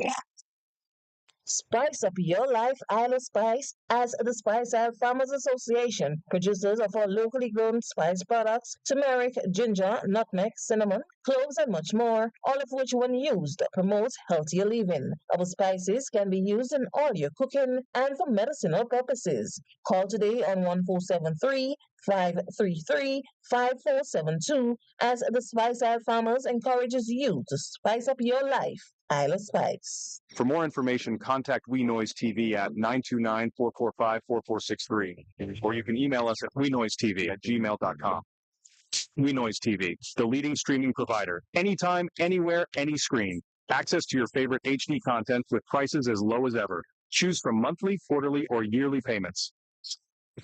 Spice up your life, Isle of Spice, as the Spice Isle Farmers Association, producers of our locally grown spice products, turmeric, ginger, nutmeg, cinnamon, cloves, and much more, all of which, when used, promotes healthier living. Our spices can be used in all your cooking and for medicinal purposes. Call today on 1473 533 5472 as the Spice Isle Farmers encourages you to spice up your life. Isle of Spice. For more information, contact We Noise TV at 929-445-4463, or you can email us at wenoisetv@gmail.com. We Noise TV, the leading streaming provider. Anytime, anywhere, any screen. Access to your favorite HD content with prices as low as ever. Choose from monthly, quarterly, or yearly payments.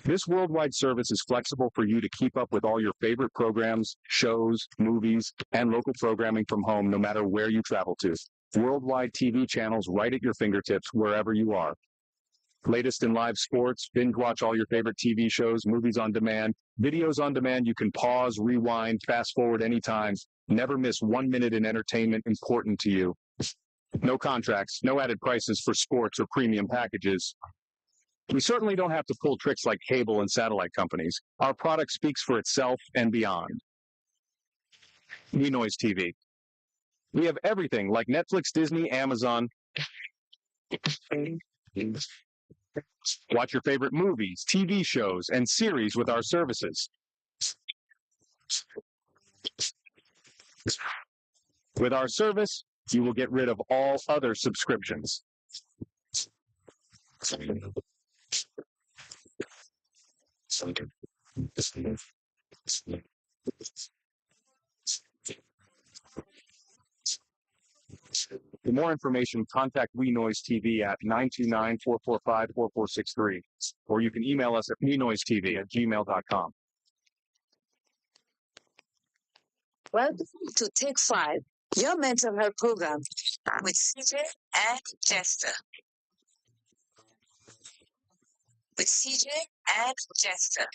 This worldwide service is flexible for you to keep up with all your favorite programs, shows, movies, and local programming from home no matter where you travel to. Worldwide TV channels right at your fingertips wherever you are. Latest in live sports, binge watch all your favorite TV shows, movies on demand, videos on demand. You can pause, rewind, fast forward anytime. Never miss 1 minute in entertainment important to you. No contracts, no added prices for sports or premium packages. We certainly don't have to pull tricks like cable and satellite companies. Our product speaks for itself and beyond. We Noise TV. We have everything like Netflix, Disney, Amazon. Watch your favorite movies, TV shows, and series with our services. With our service, you will get rid of all other subscriptions. For more information, contact We Noise TV at 929-445-4463, or you can email us at wenoisetv@gmail.com. Welcome to Take 5, your mental health program with CJ and Jester. With CJ and Jester.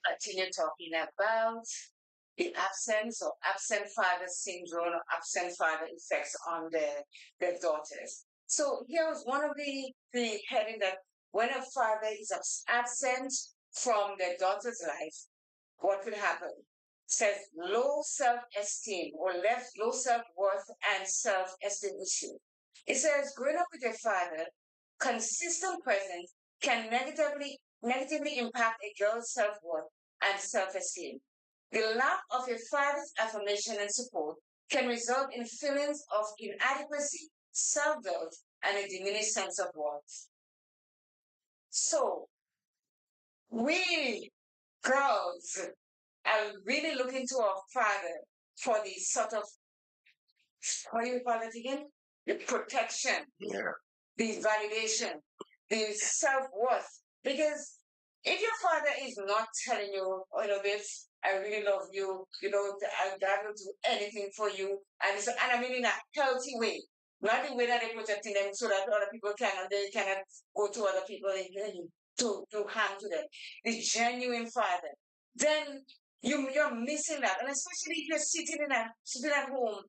Continue talking about the absence or absent father syndrome or absent father effects on their daughters. So here was one of the heading that when a father is absent from their daughter's life, what will happen? says low self-esteem or left low self-worth and self-esteem issue. It says growing up with a father, consistent presence can negatively impact a girl's self-worth and self-esteem. The lack of a father's affirmation and support can result in feelings of inadequacy, self-doubt, and a diminished sense of worth. So, we girls are really looking to our father for the sort of, what do you call it again? The protection, Yeah. the validation, the self-worth. Because if your father is not telling you, oh, babe, I really love you, dad will do anything for you, and I mean in a healthy way, not the way that they're protecting them so that other people they cannot go to other people to harm to them. The genuine father. Then you're missing that, and especially if you're sitting at home,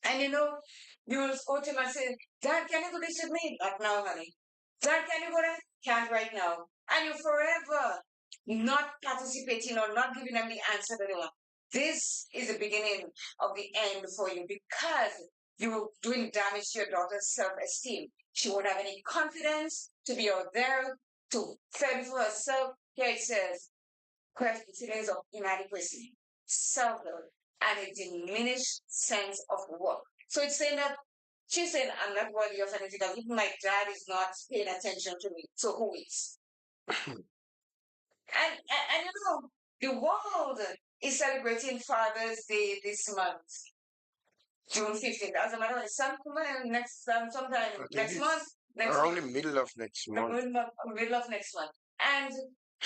and you will go to him and say, Dad, can you do this with me? Not now, honey. Dad, can you go there? Can't right now. And you're forever not participating or not giving them the answer that they want. This is the beginning of the end for you because you're doing damage to your daughter's self-esteem. She won't have any confidence to be out there to fend for herself. Here it says, feelings of inadequacy, self-doubt, and a diminished sense of worth. So it's saying that she's saying, I'm not worthy of anything. Even my dad is not paying attention to me. So who is? And the world is celebrating Father's Day this month, June 15th. As a matter of fact, sometime next month. Around the middle of next month. Middle of next month. And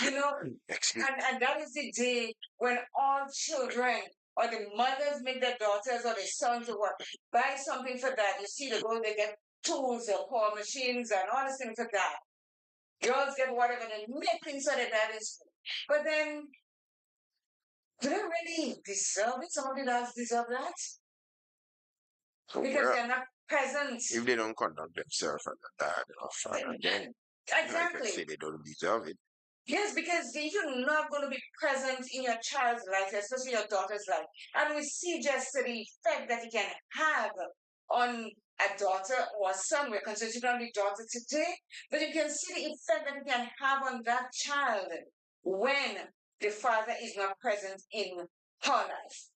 and that is the day when all children or the mothers make their daughters or their sons or what buy something for that. You see, they get tools or power machines and all these things for that. Girls get whatever they make things for their dad in school. But then, do they really deserve it? Some of the dads deserve that because they're not present. If they don't conduct themselves as a dad or father, then exactly. I can say they don't deserve it. Yes, because you're not going to be present in your child's life, especially your daughter's life. And we see just the effect that it can have on a daughter or a son. We're concentrating on the daughter today, but you can see the effect that it can have on that child when the father is not present in her life.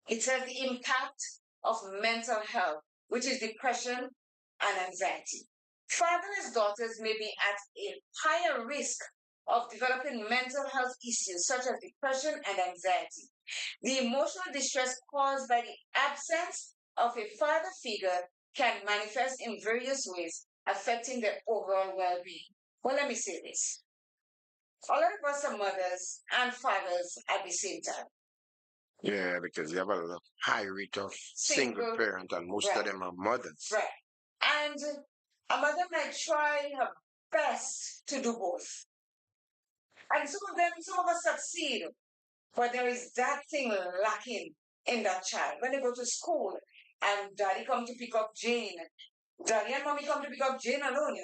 It says the impact of mental health, which is depression and anxiety. Fatherless daughters may be at a higher risk of developing mental health issues such as depression and anxiety. The emotional distress caused by the absence of a father figure can manifest in various ways, affecting their overall well-being. Well, let me say this. A lot of us are mothers and fathers at the same time. Yeah, because you have a high rate of single parent, and most of them are mothers. Right. And a mother might try her best to do both. And some of us succeed, but there is that thing lacking in that child. When they go to school and daddy come to pick up Jane, daddy and mommy come to pick up Jane alone,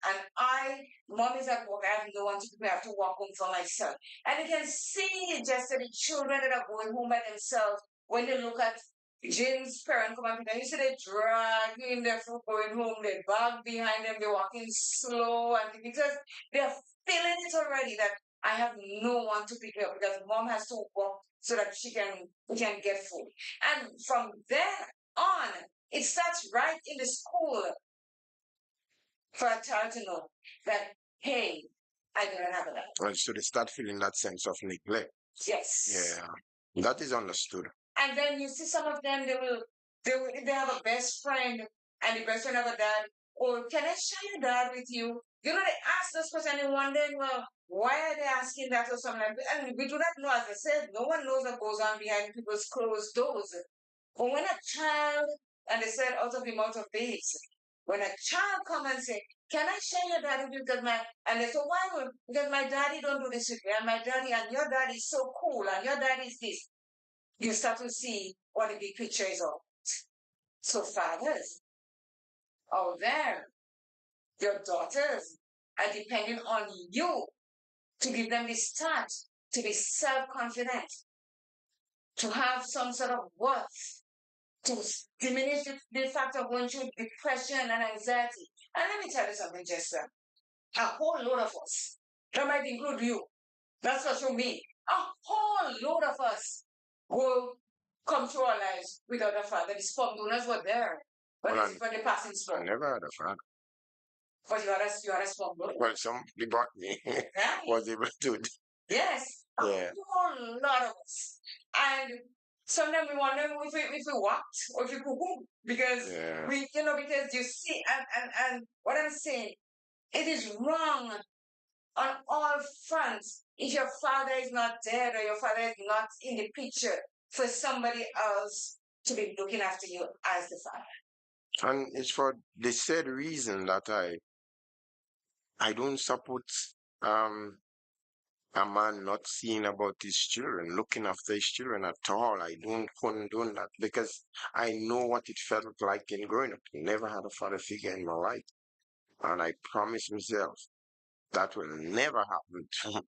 and mommy's at work, I have no one to pick me, I have to walk home for myself. And you can see just the children that are going home by themselves when they look at Jane's parent come and pick them. You see they dragging their foot going home, they bag behind them, they're walking slow, and because they're feeling it already that I have no one to pick me up because mom has to walk so that we can get food. And from there on, it starts right in the school for a child to know that, hey, I do not have that. And so they start feeling that sense of neglect. Yes. Yeah, that is understood. And then you see some of them, they have a best friend and the best friend have a dad. Or can I share your dad with you? They ask this question and wondering, well, why are they asking that or something like that? And we do not know, as I said, no one knows what goes on behind people's closed doors. But when a child, and they said out of the mouth of babes, when a child come and say, can I share your daddy with and they say, why? Because my daddy don't do this with me, and my daddy, and your daddy is so cool, and your daddy is this. You start to see what the big picture is of. So fathers, out there, your daughters are depending on you to give them the start to be self-confident. to have some sort of worth, to diminish the fact of going through depression and anxiety. And let me tell you something, Jester. A whole load of us, that might include you, that's not for me, a whole load of us will come through our lives without a father. The sperm donors were there, but Well, it's for the passing I sperm. never had a father. But you had a sperm donor. Well, somebody bought me. Right? Was able to. Yes, a Yeah. whole lot of us. And sometimes we wonder if we walked or if we could, because Yeah. because you see, and what I'm saying, it is wrong on all fronts. If your father is not dead or your father is not in the picture, for somebody else to be looking after you as the father. And it's for the said reason that I don't support um a man not seeing about his children, looking after his children at all. I don't condone that because I know what it felt like in growing up. Never had a father figure in my life. And I promise myself that will never happen to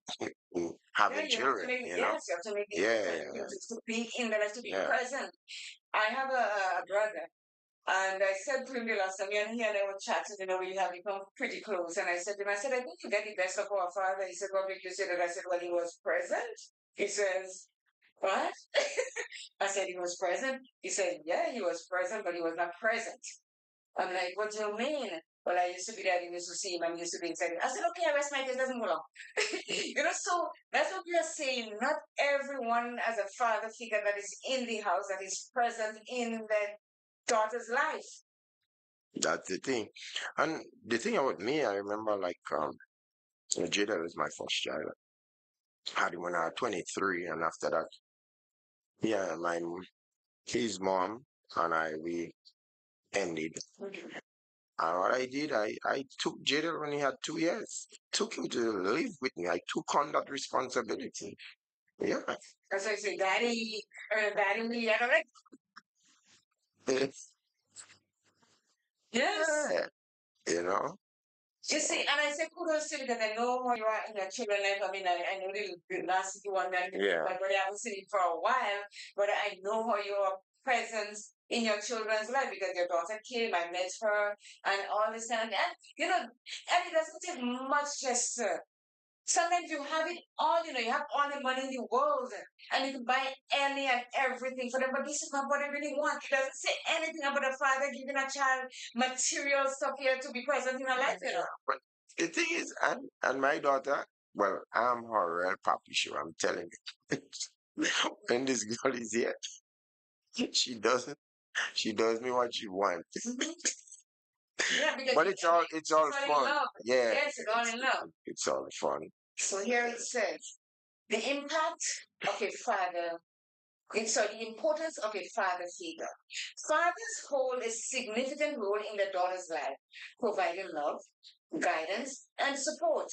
having Yeah, you have to children, make you know? yes, you have to make Yeah, it to be in there, to be yeah. present. I have a brother, and I said to him the last time, and he and I were chatting, we have become pretty close. And I said to him, I said, I think you get the best of our father. He said, what did you say that? I said, well, he was present. He says, what? I said, he was present. He said, yeah, he was present, but he was not present. I'm like, what do you mean? Well, I used to be there, I used to see him, I used to be inside. I said, okay, I rest my case, doesn't go long. So that's what we are saying. Not everyone as a father figure that is in the house, that is present in the daughter's life. That's the thing. And the thing about me, I remember like Jada was my first child. Had him when I was 23, and after that, yeah, his mom and we ended. And what I did, I took Jada when he had 2 years. Took him to live with me. I took on that responsibility. Yeah. That's why I say, Daddy, Daddy, me, I don't like. Yes. Yeah. You know? You see, and I say kudos to you because I know how you are in your children life. I mean, I know the last one that Yeah. but I haven't seen it for a while, but I know how your presence in your children's life because your daughter came, I met her, and all this kind of and and it doesn't take much just sometimes you have it all, you have all the money in the world and you can buy any and everything for them, but this is not what I really want. It doesn't say anything about a father giving a child material stuff here to be present in her life. But the thing is, and my daughter, well, I'm her real papi show, I'm telling you. When this girl is here, she doesn't she does me what she wants. Yeah, because But it's all in fun. love. Yeah. Yes, it's all in love. It's all fun. So here it says the impact of a father. So the importance of a father figure. Fathers hold a significant role in their daughter's life, providing love, guidance, and support.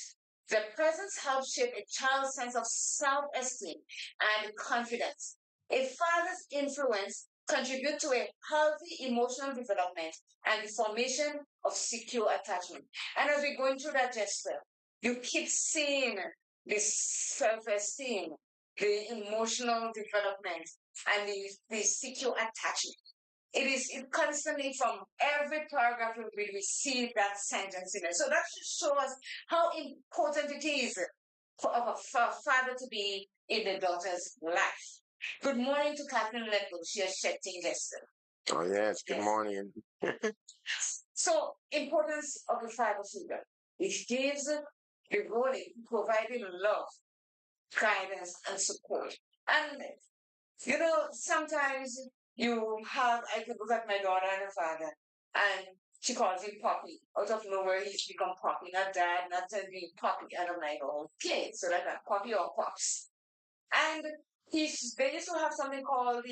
Their presence helps shape a child's sense of self-esteem and confidence. A father's influence contributes to a healthy emotional development and the formation of secure attachment. And as we're going through that gesture, you keep seeing this self-esteem, the emotional development, and the secure attachment. It is constantly from every paragraph we see that sentence in it. So that should show us how important it is for a father to be in the daughter's life. Good morning to Catherine Leto. She is shedding Jester. Oh yes, good Yes. morning. So, importance of the father figure. It gives the role in providing love, guidance, and support. And sometimes I can look at my daughter and her father, and she calls him Poppy. Out of nowhere, he's become Poppy, not dad, not telling me Poppy. And I'm like, okay, so that's not Poppy or Pops. And they used to have something called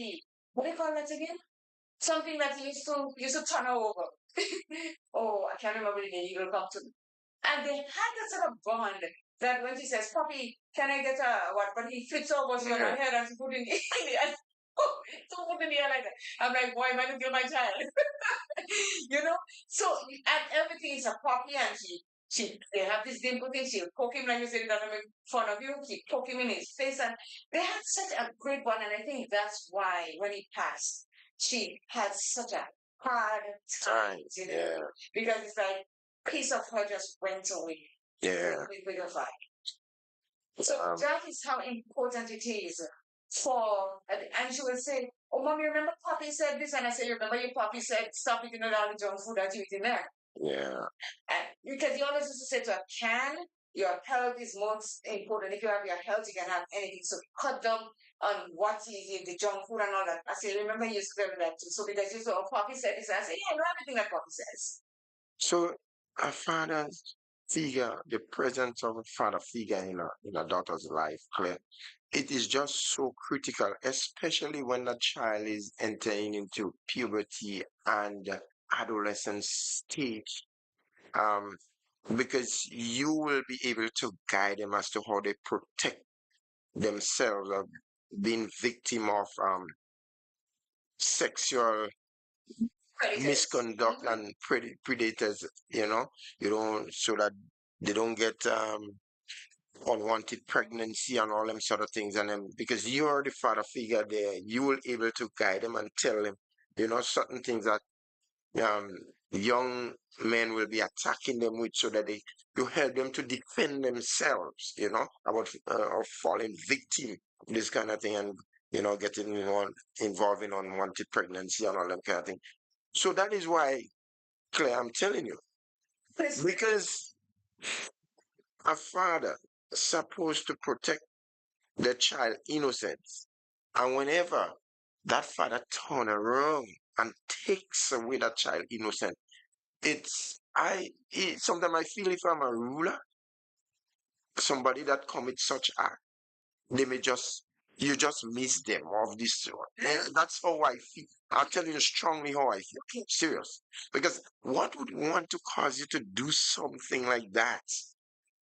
what do you call that again? Something that he used to turn her over. Oh, I can't remember the name. He will come to me. And they had that sort of bond that when she says, Poppy, can I get a what? But he flips over she on her head and she put in the air. So put in the air like that. I'm like, boy, am I going to kill my child? So, and everything is a Poppy and they have this dimple thing. She'll poke him like you said, doesn't make fun of you. She poke him in his face, and they had such a great one. And I think that's why when he passed, she had such a hard time, Yeah. because it's like piece of her just went away. Yeah. With a fight. So Um, that is how important it is for, and she will say, "Oh, mom, you remember Poppy said this?" And I say, "You remember your Poppy said, stop eating all the junk food that you eat in there." yeah. And because you always used to say to her, "Can your health is most important. If you have your health, you can have anything. So cut down on what is in the junk food and all that." I say, "Remember you used to tell me that too." So because you said, "Oh, Poppy said this," I say, "Yeah, I know everything that Poppy says." So a father's figure, the presence of a father figure in a daughter's life, Claire, it is just so critical, especially when the child is entering into puberty and adolescent stage. Um, because you will be able to guide them as to how they protect themselves of being victim of sexual misconduct and predators, you don't, so that they don't get unwanted pregnancy and all them sort of things. And then because you're the father figure there, you will able to guide them and tell them, certain things that um, young men will be attacking them with, so that you help them to defend themselves, about of falling victim of this kind of thing, and getting involved in unwanted pregnancy and all that kind of thing. So that is why, Claire, I'm telling you, because a father is supposed to protect the child innocence, and whenever that father turn around and takes away that child innocence, sometimes I feel, if I'm a ruler, somebody that commits such act, they may just you just miss them of this one. And that's how I feel. I'll tell you strongly how I feel. Serious. Because what would want to cause you to do something like that?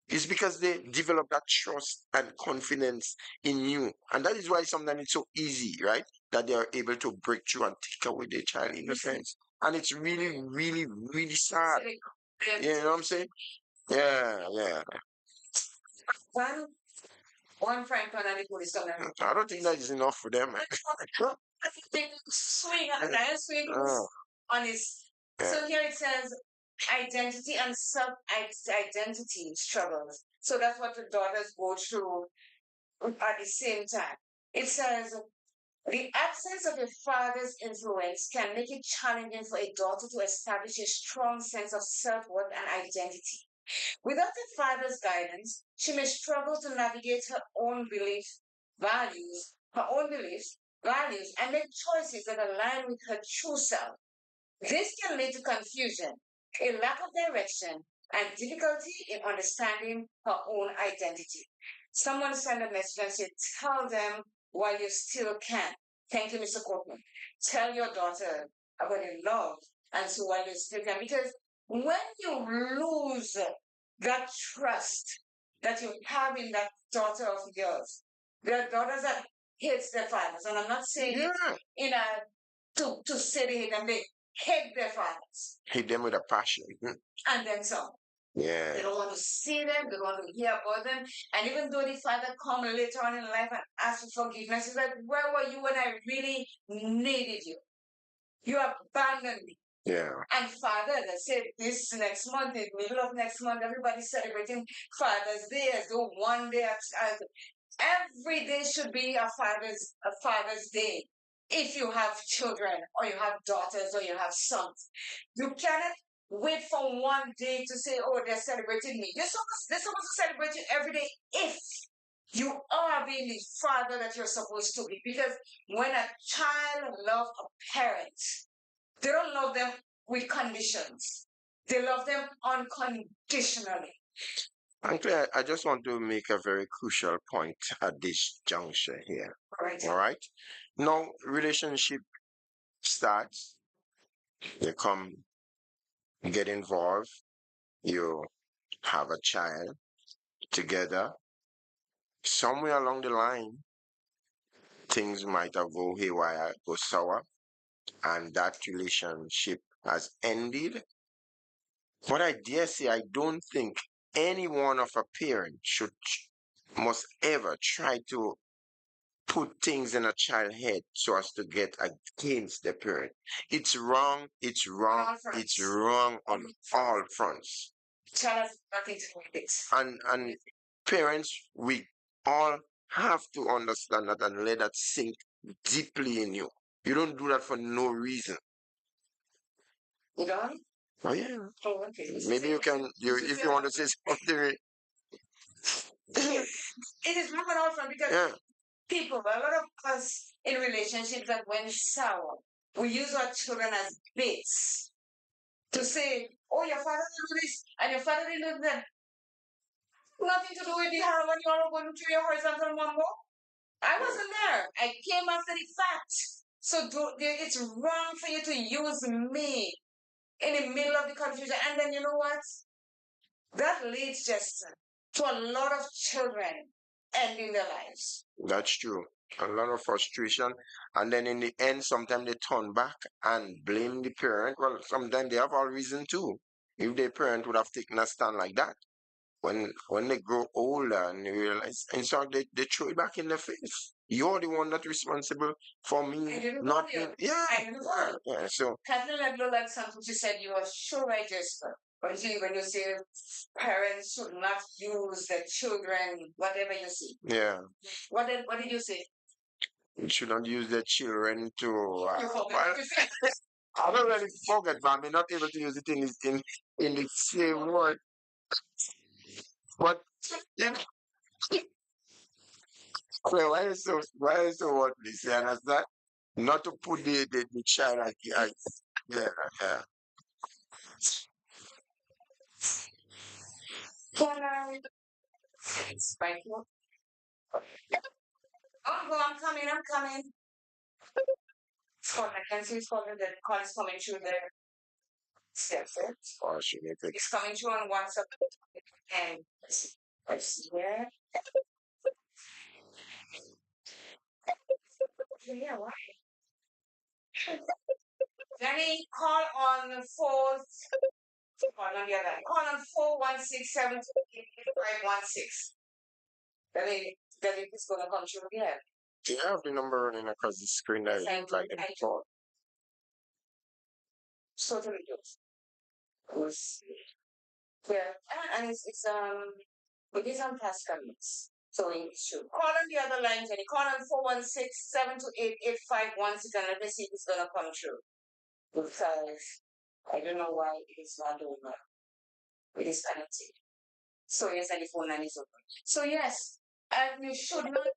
It's because they develop that trust and confidence in you. And that is why sometimes it's so easy, right? That they are able to break through and take away their child innocence. And it's really, really, really sad. You know what I'm saying? Yeah, yeah. One Franklin and the police coming. I don't think that is enough for them. They swing and then swing on his. So here it says identity and self-identity struggles. So that's what the daughters go through at the same time. It says the absence of a father's influence can make it challenging for a daughter to establish a strong sense of self-worth and identity. Without a father's guidance, she may struggle to navigate her own beliefs, values, and make choices that align with her true self. This can lead to confusion, a lack of direction, and difficulty in understanding her own identity. Someone sent a message and said, "Tell them while you still can." Thank you, Mr. Courtman. Tell your daughter about your love, and so while you still can. Because when you lose that trust that you have in that daughter of yours, there are daughters that hates their fathers, and I'm not saying in a to say they hate them, they hate their fathers. Hate them with a passion. And then some. Yeah. They don't want to see them, they don't want to hear about them. And even though the father come later on in life and ask for forgiveness, he's like, "Where were you when I really needed you? You abandoned me." Yeah. And father, they said this next month, in the middle of next month, everybody's celebrating Father's Day as though one day every day should be a father's day. If you have children or you have daughters or you have sons, you cannot wait for one day to say, "Oh, they're celebrating me." They're supposed to celebrate you every day if you are being the father that you're supposed to be. Because when a child loves a parent, they don't love them with conditions. They love them unconditionally. Uncle, I just want to make a very crucial point at this juncture here. Right. All right. Now, relationship starts, you come, get involved, you have a child together. Somewhere along the line, things might have go haywire, go sour, and that relationship has ended. But I dare say I don't think any one of a parent must ever try to put things in a child's head so as to get against the parent. It's wrong, it's wrong, it's wrong on all fronts. Child has nothing to do with it. And parents, we all have to understand that and let that sink deeply in you. You don't do that for no reason. You done? Oh yeah. Oh, okay. Maybe you can if you want to say something. It is not an orphan because Yeah. people, a lot of us in relationships that went sour, we use our children as bits to say, oh, your father didn't do this and your father didn't do that. Nothing to do with the how when you are going through your horizontal mambo. I wasn't there. I came after the fact. So it's wrong for you to use me in the middle of the confusion. And then you know what? That leads just to a lot of children ending their lives. That's true. A lot of frustration. And then in the end, sometimes they turn back and blame the parent. Well, sometimes they have all reason too. If the parent would have taken a stand like that, when they grow older and they realize, and so they throw it back in their face. You're the one that's responsible for I me didn't not warn being. you. Yeah. I didn't warn you. Yeah. So Kathleen Leglow like something she said you are sure right, Jester. But when you say parents should not use their children, whatever you see. yeah, What did you say? you should not use their children to. You forgot Well, what you said. I don't really forget, but I'm not able to use it in the same word. But you know, well, why is so what this? You understand? Not to put the child as yeah, yeah. Spike. Oh, go, I'm coming. Scott, I can see Scott that call is coming through the steps. Or should I take It's coming through on WhatsApp and let's see here. Yeah, why? Jenny, call on 4. Call on the other. Call on 416-728-8516. Then it's gonna come through again. do you have the number running across the screen that Yes, I you like them I to call? totally do. Let's see. Yeah, and it is on past comments. So you should call on the other line, Jenny. Call on 416-728-8516 and let me see if it's gonna come true. Because I don't know why it is not doing that. It is connected. So yes, and the phone line is open. So yes, and you should not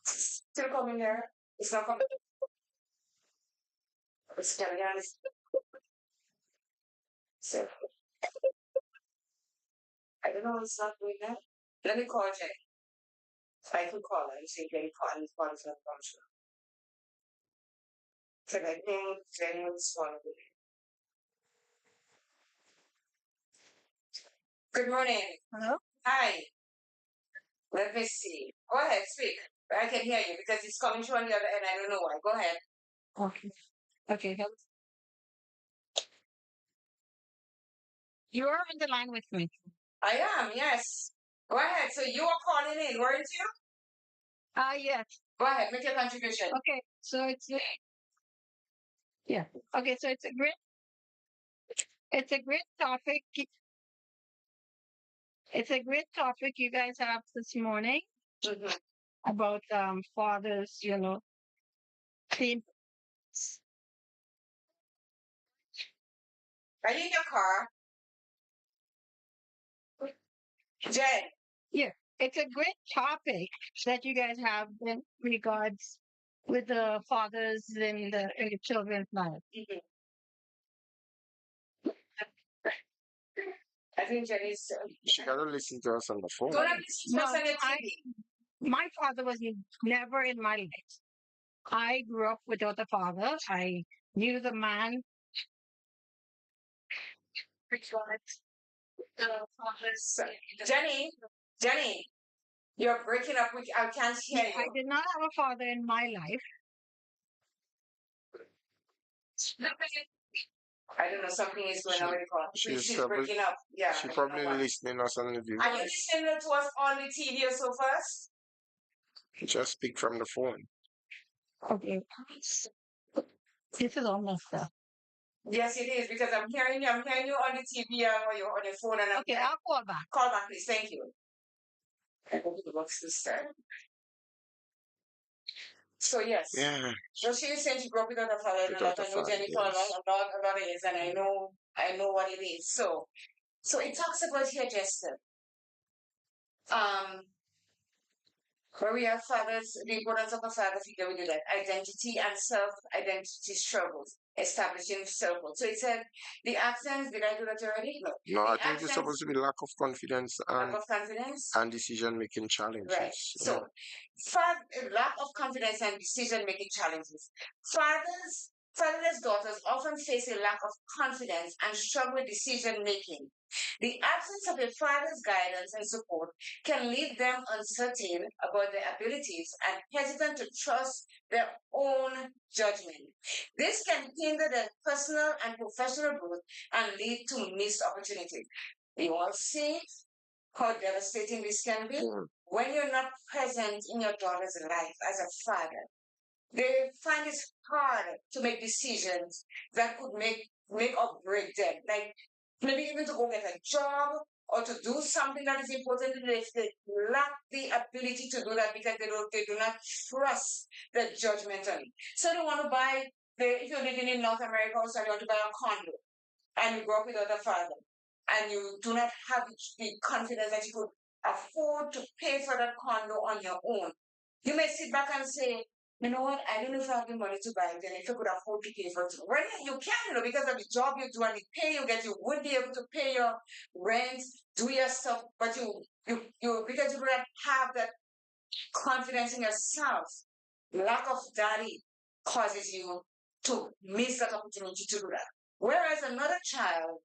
still coming here. It's not coming. It's coming down. So I don't know, it's not doing that. Let me call Jenny. I could call her and see if Jenny call and the phone is not come true. So I think Jenny will respond. Good morning. Hello? Hi. Let me see. Go ahead, speak. I can hear you because it's coming through on the other end. I don't know why. Go ahead. Okay. Okay. You're on the line with me. I am, yes. Go ahead. So you are calling in, weren't you? Yes. Go ahead, make your contribution. Okay. So yeah. Okay. So it's a great topic. It's a great topic you guys have this morning Mhm. about fathers, clean. Are you in your car? Jen. Yeah. It's a great topic that you guys have in regards with the fathers in the children's life. Mhm. I think Jenny's. She gotta listen to us on the phone. Go and listen to us No, on your TV. My father was never in my life. I grew up without a father. I knew the man. Jenny, you're breaking up. I can't hear I you. did not have a father in my life. I don't know, something is going on with the call. She's probably breaking up. Yeah. she I don't know probably why. listening us on the view. Are you listening to us on the TV also first? Just speak from the phone. Okay. This is all messed up. Yes, it is because I'm hearing you. I'm hearing you on the TV or you're on your phone, and Okay, I'll call back. Call back, please. Thank you. I hope it works this time. So yes. Yeah. So she is saying she grew up without a father and a Without lot. a I know father, Jenny for yes. a lot of years, and I know what it is. So it talks about here, Jester. Where we have fathers, the importance of a father figure, we do that. Identity and self-identity struggles, establishing self-worth. So it said the absence, did I do that already? No. No, The I think it's absence, supposed to be lack of confidence lack of confidence. and decision making challenges. Right. So, lack of confidence and decision making challenges. Fatherless daughters often face a lack of confidence and struggle with decision making. The absence of a father's guidance and support can leave them uncertain about their abilities and hesitant to trust their own judgment. This can hinder their personal and professional growth and lead to missed opportunities. You all see how devastating this can be when you're not present in your daughter's life as a father. They find it hard to make decisions that could make or break them. Like maybe even to go get a job or to do something that is important to them. If they lack the ability to do that because they do not trust the judgment on it. So they want to buy if you're living in North America, so you want to buy a condo and you grow up without a father and you do not have the confidence that you could afford to pay for that condo on your own, you may sit back and say, you know what, I don't know if I have the money to buy it, and if you could afford to pay for it. Well, you can, because of the job you do and the pay you get, you would be able to pay your rent, do your stuff, but you because you do not have that confidence in yourself, lack of daddy causes you to miss that opportunity to do that. Whereas another child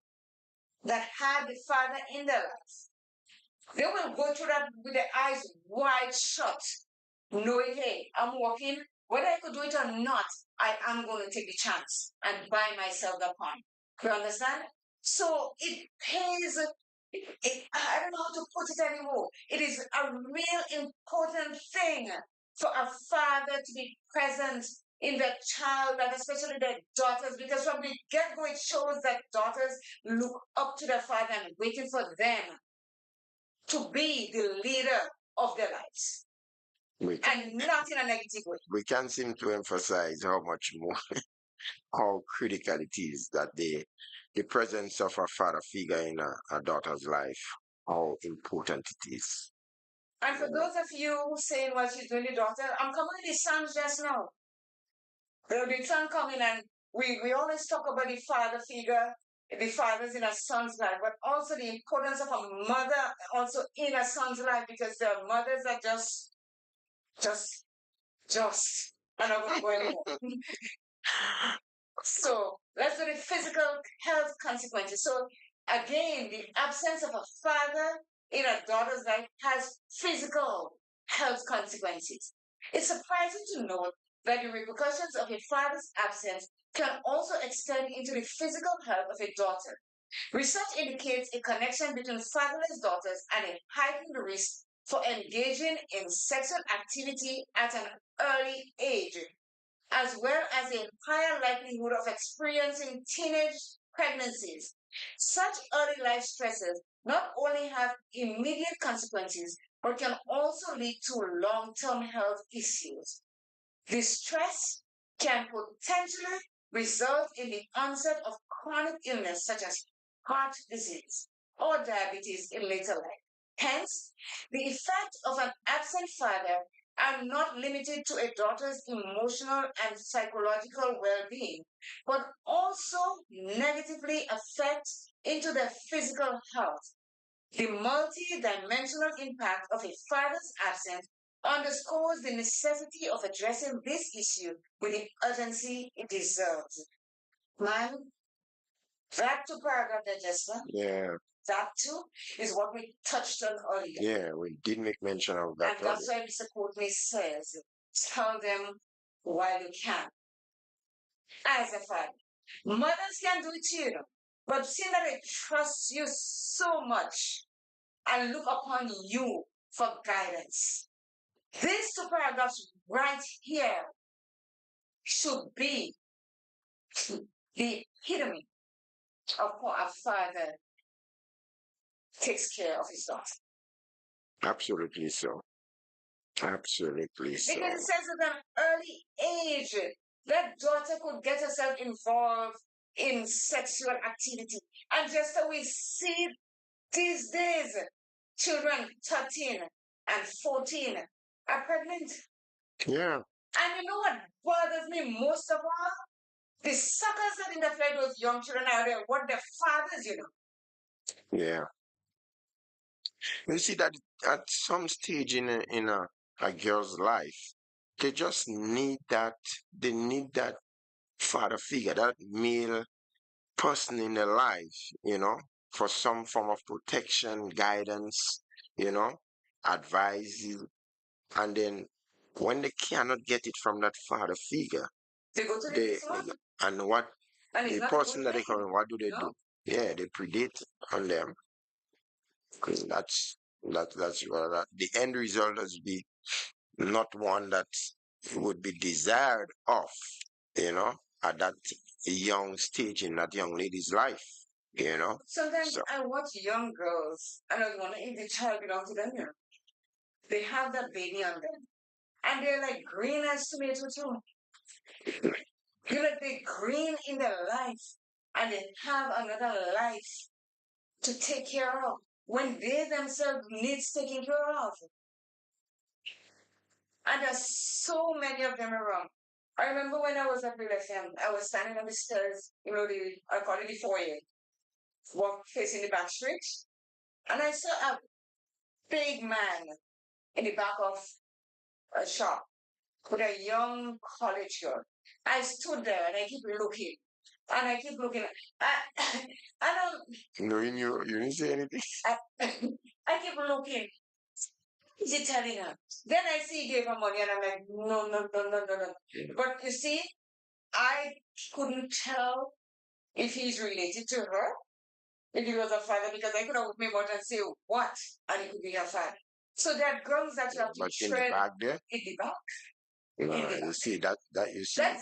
that had the father in their life, they will go through that with their eyes wide shut, knowing, hey, I'm walking, whether I could do it or not, I am going to take the chance and buy myself that pond. You understand? So it pays, I don't know how to put it anymore. It is a real important thing for a father to be present in their child, and especially their daughters, because from the get-go it shows that daughters look up to their father and waiting for them to be the leader of their lives. And not in a negative way. We can't seem to emphasize how much more, how critical it is that the presence of a father figure in a daughter's life, how important it is. And for those of you who saying what she's doing the daughter, I'm coming with the sons just now. The son coming and we always talk about the father figure, the fathers in a son's life, but also the importance of a mother also in a son's life, because the mothers are just. I'm not going to go anymore. So let's do the physical health consequences. So again, the absence of a father in a daughter's life has physical health consequences. It's surprising to note that the repercussions of a father's absence can also extend into the physical health of a daughter. Research indicates a connection between fatherless daughters and a heightened risk for engaging in sexual activity at an early age, as well as a higher likelihood of experiencing teenage pregnancies. Such early life stresses not only have immediate consequences, but can also lead to long-term health issues. This stress can potentially result in the onset of chronic illness such as heart disease or diabetes in later life. Hence, the effect of an absent father are not limited to a daughter's emotional and psychological well-being, but also negatively affect into their physical health. The multi-dimensional impact of a father's absence underscores the necessity of addressing this issue with the urgency it deserves. Man, that two paragraph there, Jester. Yeah. That too is what we touched on earlier. Yeah, we did make mention of that. And that's why Mr. Courtney says, tell them while you can. As a father. Mothers can do it too, but seeing that they trust you so much and look upon you for guidance. These two paragraphs right here should be the epitome of how a father takes care of his daughter. Absolutely so. Absolutely so. Because it says at an early age, that daughter could get herself involved in sexual activity. And just so we see these days, children 13 and 14 are pregnant. Yeah. And you know what bothers me most of all? The suckers that interfere with young children out there, what their fathers, Yeah. You see that at some stage in a girl's life, they just need that. They need that father figure, that male person in their life, for some form of protection, guidance, advice. And then when they cannot get it from that father figure, They go to the they next one. and what And it's the not a person good that they thing. come, what do they No. do? Yeah, they predate on them. That's what the end result is be not one that would be desired of, at that young stage in that young lady's life, Sometimes So I watch young girls and I wonder if the child belongs to them. They have that baby on them. And they're like green as tomato too. They're green in their life. And they have another life to take care of when they themselves needs taking care of. And there's so many of them around. I remember when I was at Real FM, I was standing on the stairs, I call it the foyer, walk facing the back street, and I saw a big man in the back of a shop with a young college girl. I stood there and I keep looking. And I keep looking. I don't. no, you didn't say anything. I keep looking. Is he telling her? Then I see he gave her money, and I'm like, no, no, no, no, no, no. But you see, I couldn't tell if he's related to her, if he was a father, because I could have opened my mouth and say what, and it could be her father. So there are girls that you have to But in the tread back there, in the back. In the you back. see that you see That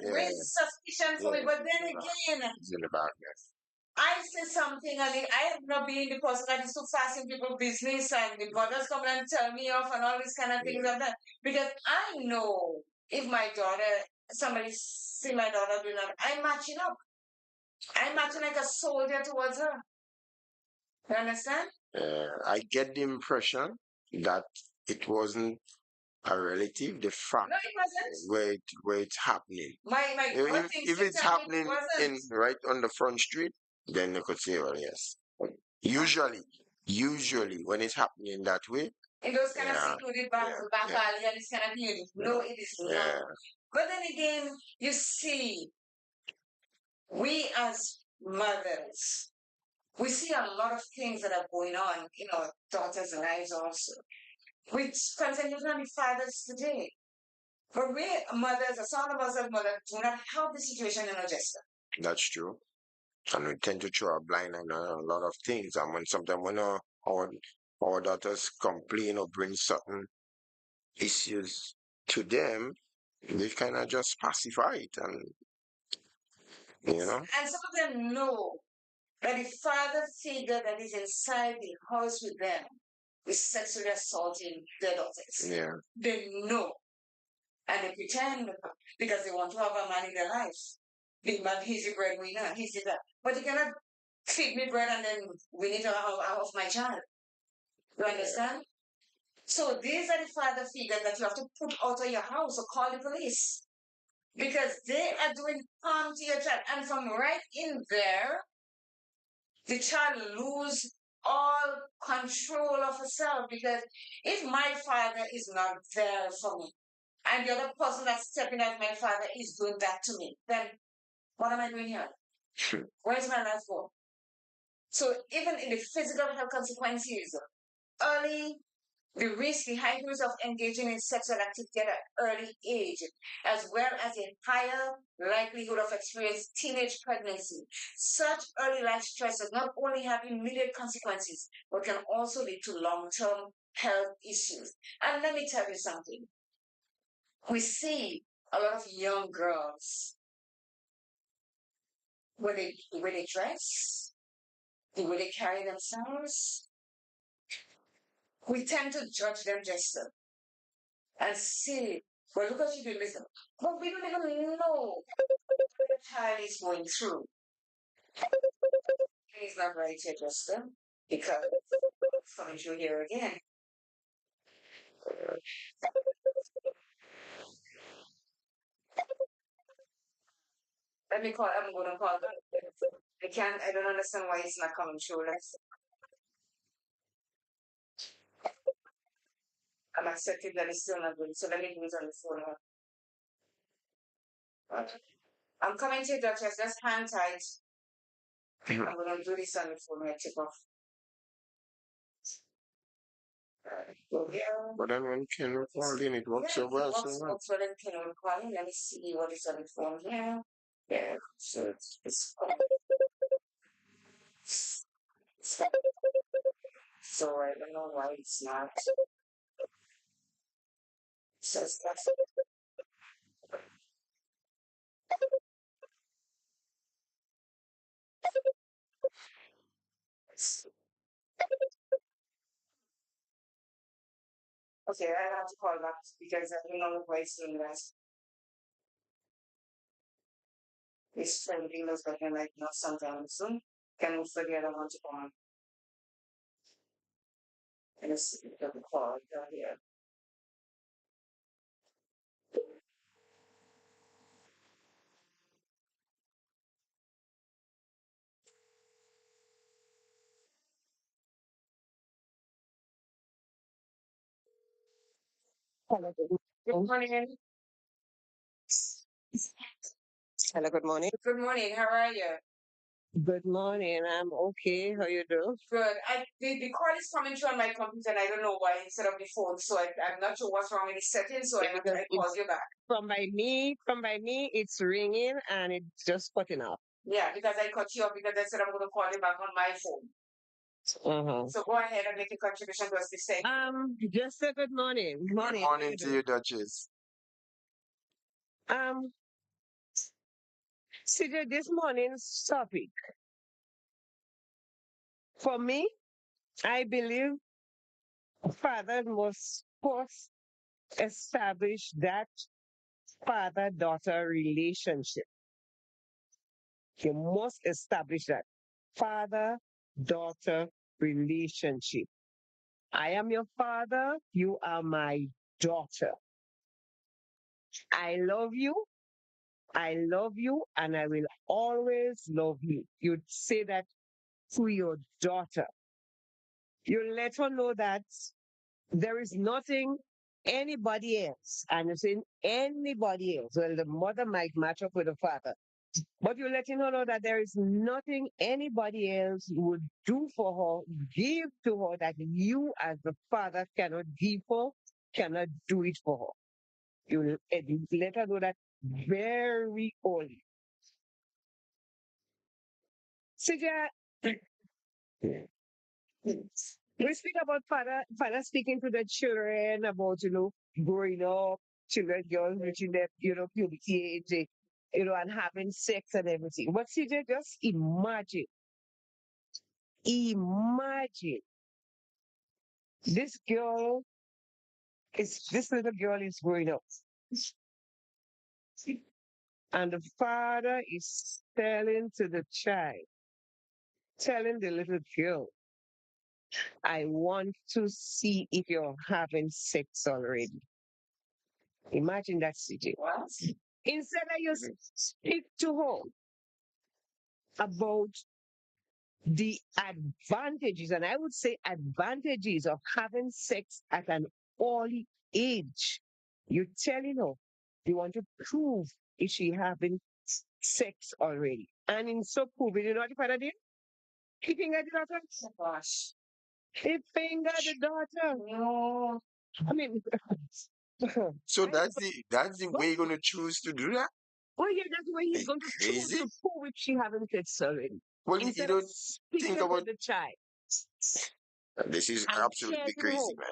Yeah. raised suspicion for me. But then again, it's in the back there. I say something and I have not been the person that is too fast in people's business and the brothers come and tell me off and all these kind of things like that. Because I know if my daughter, somebody see my daughter doing that, I'm matching up. I'm matching like a soldier towards her. You understand? I get the impression that it wasn't a relative, the fact No, it wasn't. where it's happening. My gut If, thinks if it's exactly it happening wasn't. right on the front street, then you could say, well, yes. Usually when it's happening that way, In those kind of Yeah, secluded back alley and this kind of thing. No, it is not. yeah, But then again, you see, we as mothers, we see a lot of things that are going on in our daughters' lives also. We concentrate on the fathers today. But we mothers, some of us as mothers, do not help the situation in our Jester. that's true. And we tend to throw a blind eye on a lot of things. And sometimes when our daughters complain or bring certain issues to them, they kind of just pacify it, and And some of them know that the father figure that is inside the house with them is sexually assaulting their daughters. yeah, They know. And they pretend because they want to have a man in their lives. Big man, he's a breadwinner, he's that. But you cannot feed me bread and then we need to have my child. You understand? So these are the father figures that you have to put out of your house or call the police. Because they are doing harm to your child. And from right in there, the child lose all control of herself. Because if my father is not there for me, and the other person that's stepping as my father is doing that to me, then what am I doing here? Where's my life going? So even in the physical health consequences, early the high risk of engaging in sexual activity at an early age, as well as a higher likelihood of experiencing teenage pregnancy. Such early life stresses not only have immediate consequences, but can also lead to long-term health issues. And let me tell you something. We see a lot of young girls the way they dress, the way they carry themselves. We tend to judge them just and say, well, look at you doing this. But we don't even know what the child is going through. It's not right to adjust them because it's coming through here again. I'm going to call them. I don't understand why it's not coming through. I'm accepting that it's still not good. So let me do it on the phone now. I'm coming to you, doctors. Just hang tight. I'm going to do this on the phone when I take off. Go here. But then when Ken called in, it works so well. So well in Ken calling. Let me see what is on the phone here. Yeah. So it's so I don't know why it's not. So it's not. Okay, I have to call back because I don't know why it's doing that. It's sending those back and like not sometime soon. Can we forget I want to go on? And it's the call down here. Hello, Good morning. hello, good morning. Good morning. How are you? Good morning. I'm okay. How you doing? Good. The call is coming through on my computer and I don't know why instead of the phone. So I'm not sure what's wrong with the settings. So Because I it's called you back. from by me, it's ringing and it's just cutting off. Yeah, because I cut you off because I said I'm going to call you back on my phone. Uh-huh. So go ahead and make a contribution to us this day. Just a good morning. Good Morning. morning to you, Duchess. Um, CJ, this morning's topic for me, I believe father must first establish that father-daughter relationship. You must establish that father-daughter relationship. I am your father, you are my daughter. I love you, and I will always love you. You'd say that to your daughter. You let her know that there is nothing anybody else, and you're saying anybody else. Well, the mother might match up with the father, but you're letting her know that there is nothing anybody else would do for her, give to her, that you as the father cannot give her, cannot do it for her. You let her know that very early. Sija, we speak about father speaking to the children about, growing up, children, girls reaching their, puberty age, and having sex and everything. But Sija, just imagine this this little girl is growing up, and the father is telling the little girl, I want to see if you're having sex already. Imagine that, CJ. What? Instead of you speak to her about the advantages, and I would say advantages of having sex at an early age, you're telling her you want to prove if she having sex already. And in so proving, you know what the father did? Keeping her daughter. Oh, gosh. He fingered the daughter. No. I mean, So I know, that's the but way you're gonna choose to do that? well, yeah, that's where he's Like going to choose crazy? to prove if she haven't sex already. Well, you Instead of don't think speaking with about the child this is and absolutely telling crazy, her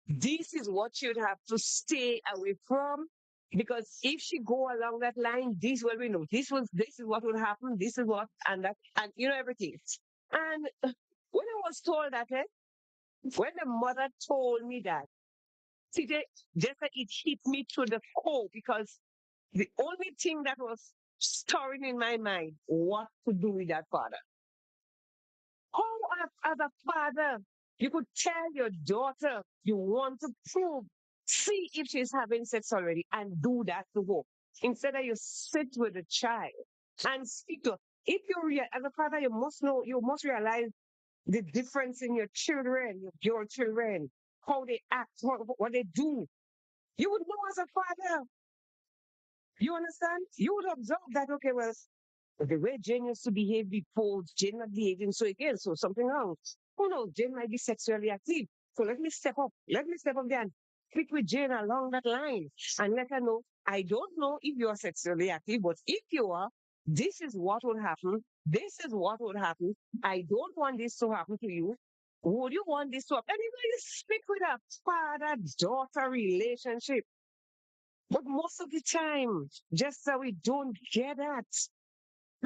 man. this is what you'd have to stay away from. Because if she go along that line, this will we know. This is what will happen, this is what and that and you know everything. And when I was told that, when the mother told me that, see, just that it hit me to the core because the only thing that was stirring in my mind what to do with that father. How, as a father, you could tell your daughter you want to prove, see if she's having sex already, and do that to her. Instead of you sit with the child and speak to her. If as a father, you must know, you must realize the difference in your children, your children, how they act, what they do. You would know as a father. You understand? You would observe that, okay, well, the way Jane used to behave before, Jane not behaving so again, so something wrong. Who knows? Jane might be sexually active. So let me step up. Let me step up there and speak with Jane along that line and let her know, I don't know if you are sexually active, but if you are, this is what will happen. This is what will happen. I don't want this to happen to you. Would you want this to happen? And you speak with a father-daughter relationship. But most of the time, just that we don't get that.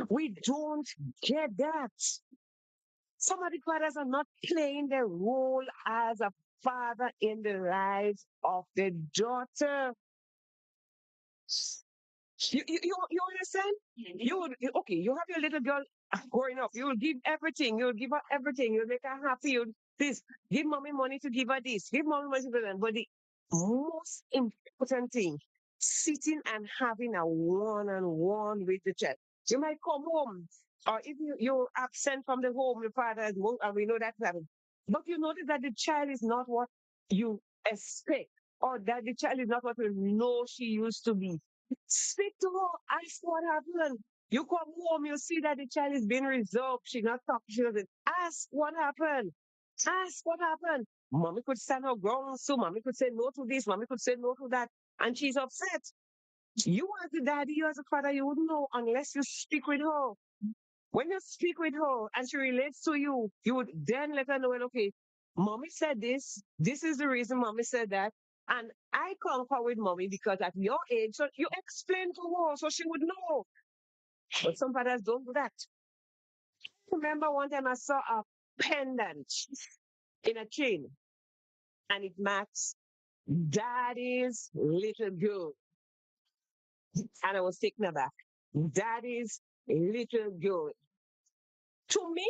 We don't get that. Some of the fathers are not playing their role as a father in the lives of the daughter. You understand? Okay, you have your little girl growing up. You will give everything. You'll give her everything. You'll make her happy. You'll this. Give mommy money to give her this. Give mommy money to give her that. But the most important thing, sitting and having a one-on-one with the child. You might come home, or if you're absent from the home, the father is and we know that's happening. But you notice that the child is not what you expect, or that the child is not what you know she used to be. Speak to her. Ask what happened. You come home, you see that the child is being resolved. She's not talking. She doesn't. Ask what happened. Ask what happened. Mommy could stand her ground, so mommy could say no to this, mommy could say no to that, and she's upset. You as a daddy, you as a father, you wouldn't know unless you speak with her. When you speak with her and she relates to you, you would then let her know, well, okay, mommy said this. This is the reason mommy said that. And I concur with mommy because at your age, so you explain to her so she would know. But some fathers don't do that. Remember one time I saw a pendant in a chain and it marks daddy's little girl. And I was taken aback. Daddy's little girl. To me,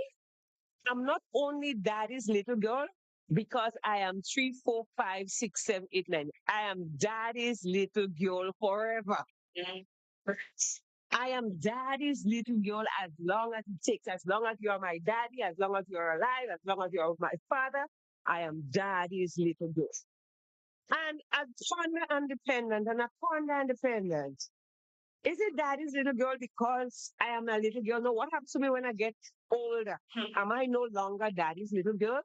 I'm not only daddy's little girl because I am 3, 4, 5, 6, 7, 8, 9. I am daddy's little girl forever. I am daddy's little girl as long as it takes. As long as you are my daddy, as long as you're alive, as long as you're my father, I am daddy's little girl. And upon the independent and upon the independent, is it daddy's little girl because I am a little girl? No, what happens to me when I get older? Am I no longer daddy's little girl?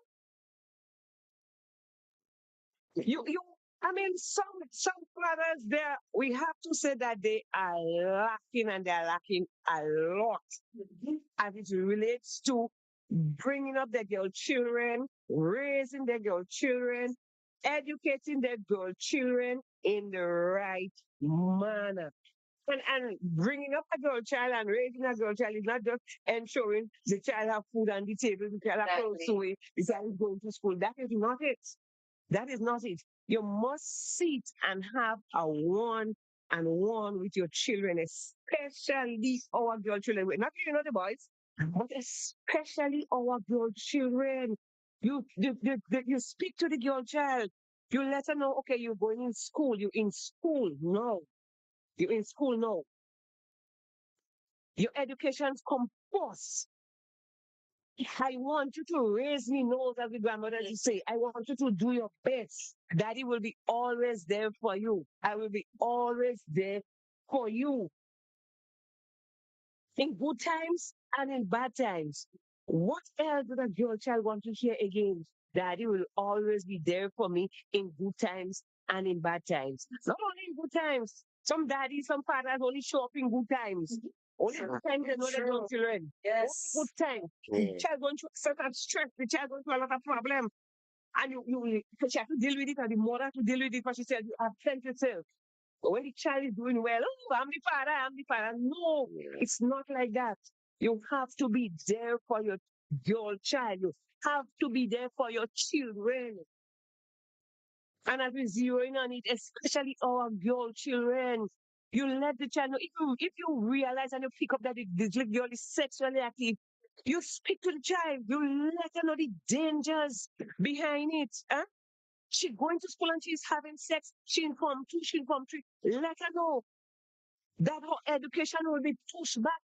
You I mean some brothers there we have to say that they are lacking and they're lacking a lot as it relates to bringing up their girl children, raising their girl children, educating their girl children in the right manner. And bringing up a girl child and raising a girl child is not just ensuring the child have food on the table, the child have clothes to wear, the child is going to school. That is not it. That is not it. You must sit and have a one-on-one with your children, especially our girl children. Not the boys, but especially our girl children. You speak to the girl child. You let her know, okay, you're going in school. You're in school now. You're in school now. Your education's come first. I want you to raise me nose, as the grandmother used to say. I want you to do your best. Daddy will be always there for you. I will be always there for you. In good times and in bad times. What else does a girl child want to hear again? Daddy will always be there for me in good times and in bad times. Not only in good times. Some daddies, some fathers only show up in good times. Only good times they know their own children. Yes. Only good time. The child going through certain stress, the child going through a lot of problem. And she have to deal with it, and the mother to deal with it, because she said, you have sent yourself. But when the child is doing well, oh, I'm the father, I'm the father. No, it's not like that. You have to be there for your child. You have to be there for your children. And as we zeroing on it, especially our girl children, you let the child know. If you realize and you pick up that this little girl is sexually active, you speak to the child. You let her know the dangers behind it. Huh? She going to school and she's having sex. She informed two, she informed three. Let her know that her education will be pushed back.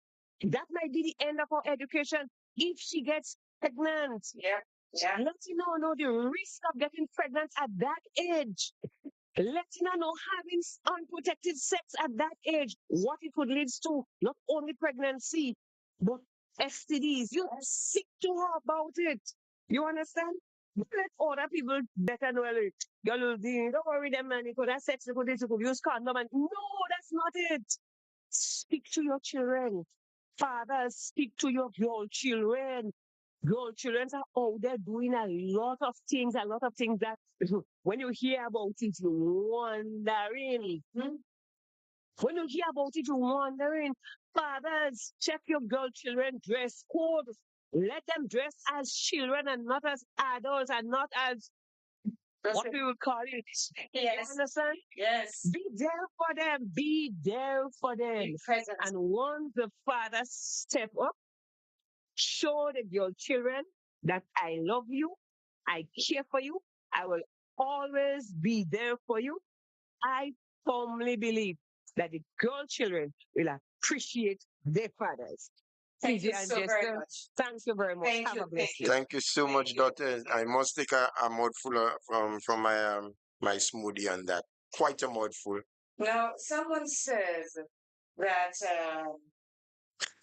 That might be the end of her education if she gets pregnant. Yeah. Yeah. Let you know the risk of getting pregnant at that age. Let you know having unprotected sex at that age, what it would lead to, not only pregnancy, but STDs. You speak to her about it. You understand? Don't let other people better know it. Girl, don't worry them man, you could have sex, you could this, you could use condom, and no, that's not it. Speak to your children. Fathers, speak to your girl children. Girl children are out there doing a lot of things that when you hear about it, you wondering. When you hear about it, you wondering. Fathers, check your girl children dress code. Let them dress as children and not as adults and not as what we would call it. Yes. You understand? Yes. Be there for them. Be there for them. Be present. And once the father step up, show the your children that I love you, I care for you, I will always be there for you. I firmly believe that the girl children will appreciate their fathers. Thank you TJ and so very Jester, much. thank you very much. Thank Have you. a blessed day. Thank you so much, daughter. I must take a mouthful from my smoothie on that. Quite a mouthful. Now, someone says that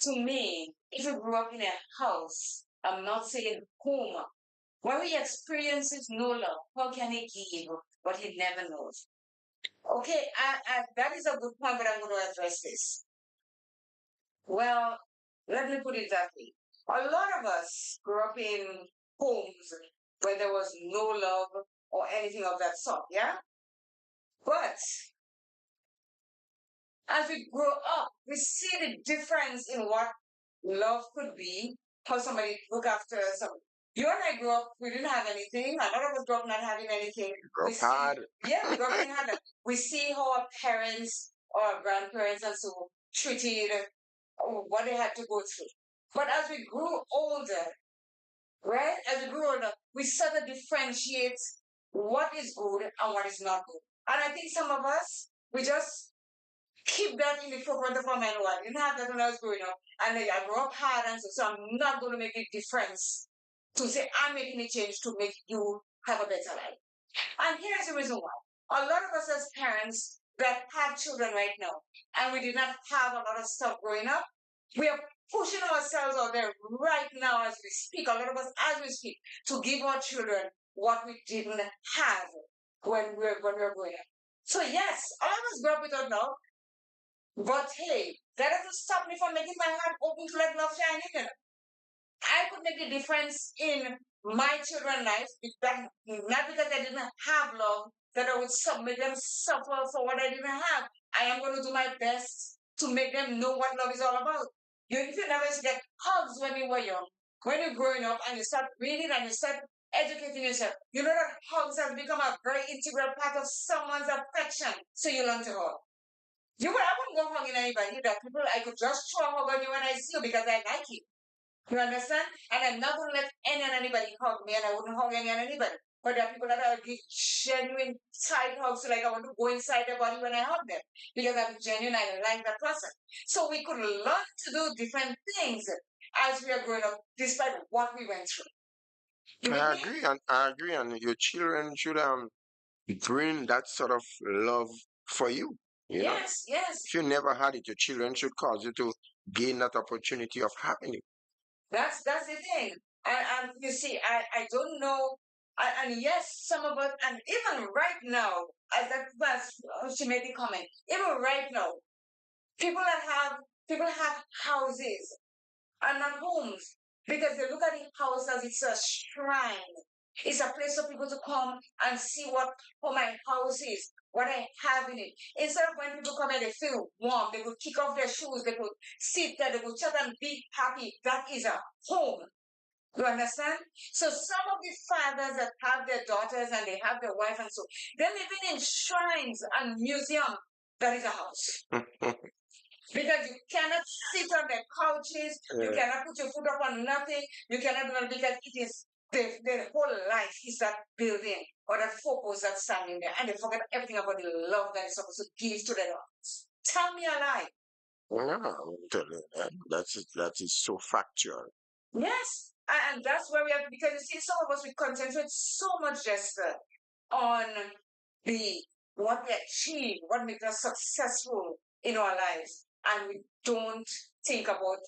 to me, if you grew up in a house, I'm not saying home, when he experiences no love, how can he give what he never knows? Okay, that is a good point, but I'm going to address this. Well, let me put it that way. A lot of us grew up in homes where there was no love or anything of that sort, yeah? But as we grow up, we see the difference in what love could be, how somebody look after some. You and I grew up, we didn't have anything. A lot of us grew up not having anything. Grow hard. Yeah, we grew up being hard. We see how our parents or our grandparents and so treated what they had to go through. But as we grew older, right? As we grew older, we started to differentiate what is good and what is not good. And I think some of us, we just keep that in the forefront of our mind. Well, I didn't have that when I was growing up. And then I grew up hard, and so I'm not going to make a difference to say I'm making a change to make you have a better life. And here's the reason why. A lot of us as parents that have children right now, and we did not have a lot of stuff growing up, we are pushing ourselves out there right now as we speak, a lot of us as we speak, to give our children what we didn't have when we were growing up. So yes, all of us grew up without love, but hey, that doesn't stop me from making my heart open to let love shine in. I could make a difference in my children's lives, not because I didn't have love, that I would make them suffer for what I didn't have. I am going to do my best to make them know what love is all about. If you never get hugs when you were young, when you're growing up and you start reading and you start educating yourself, you know that hugs have become a very integral part of someone's affection. So you learn to hug. I wouldn't go hugging anybody. There are people I could just throw a hug on you when I see you because I like you. You understand? And I'm not going to let any and anybody hug me, and I wouldn't hug any and anybody. But there are people that I give genuine tight hugs, so like I want to go inside their body when I hug them because I'm genuine. I like that person. So we could learn to do different things as we are growing up, despite what we went through. You I with me? agree, and I agree, and your children should bring that sort of love for you. You know, Yes, yes. if you never had it, your children should cause you to gain that opportunity of having it. That's the thing. And you see, I don't know And yes, some of us, and even right now, as that was, she made the comment, even right now, people have houses and not homes because they look at the house as it's a shrine. It's a place for people to come and see how my house is, what I have in it. Instead of when people come and they feel warm, they will kick off their shoes, they will sit there, they will chat and be happy. That is a home. You understand? So some of the fathers that have their daughters and they have their wife and so they're living in shrines and museum. That is a house. Because you cannot sit on the couches, you cannot put your foot up on nothing, you cannot do it because it is the whole life is that building or that focus that's standing there, and they forget everything about the love that is supposed to give to their daughters. Tell me a lie. No, I'm telling you that is so factual. Yes. And that's where we have, because you see, some of us, we concentrate so much, Jester, on what we achieve, what makes us successful in our lives, and we don't think about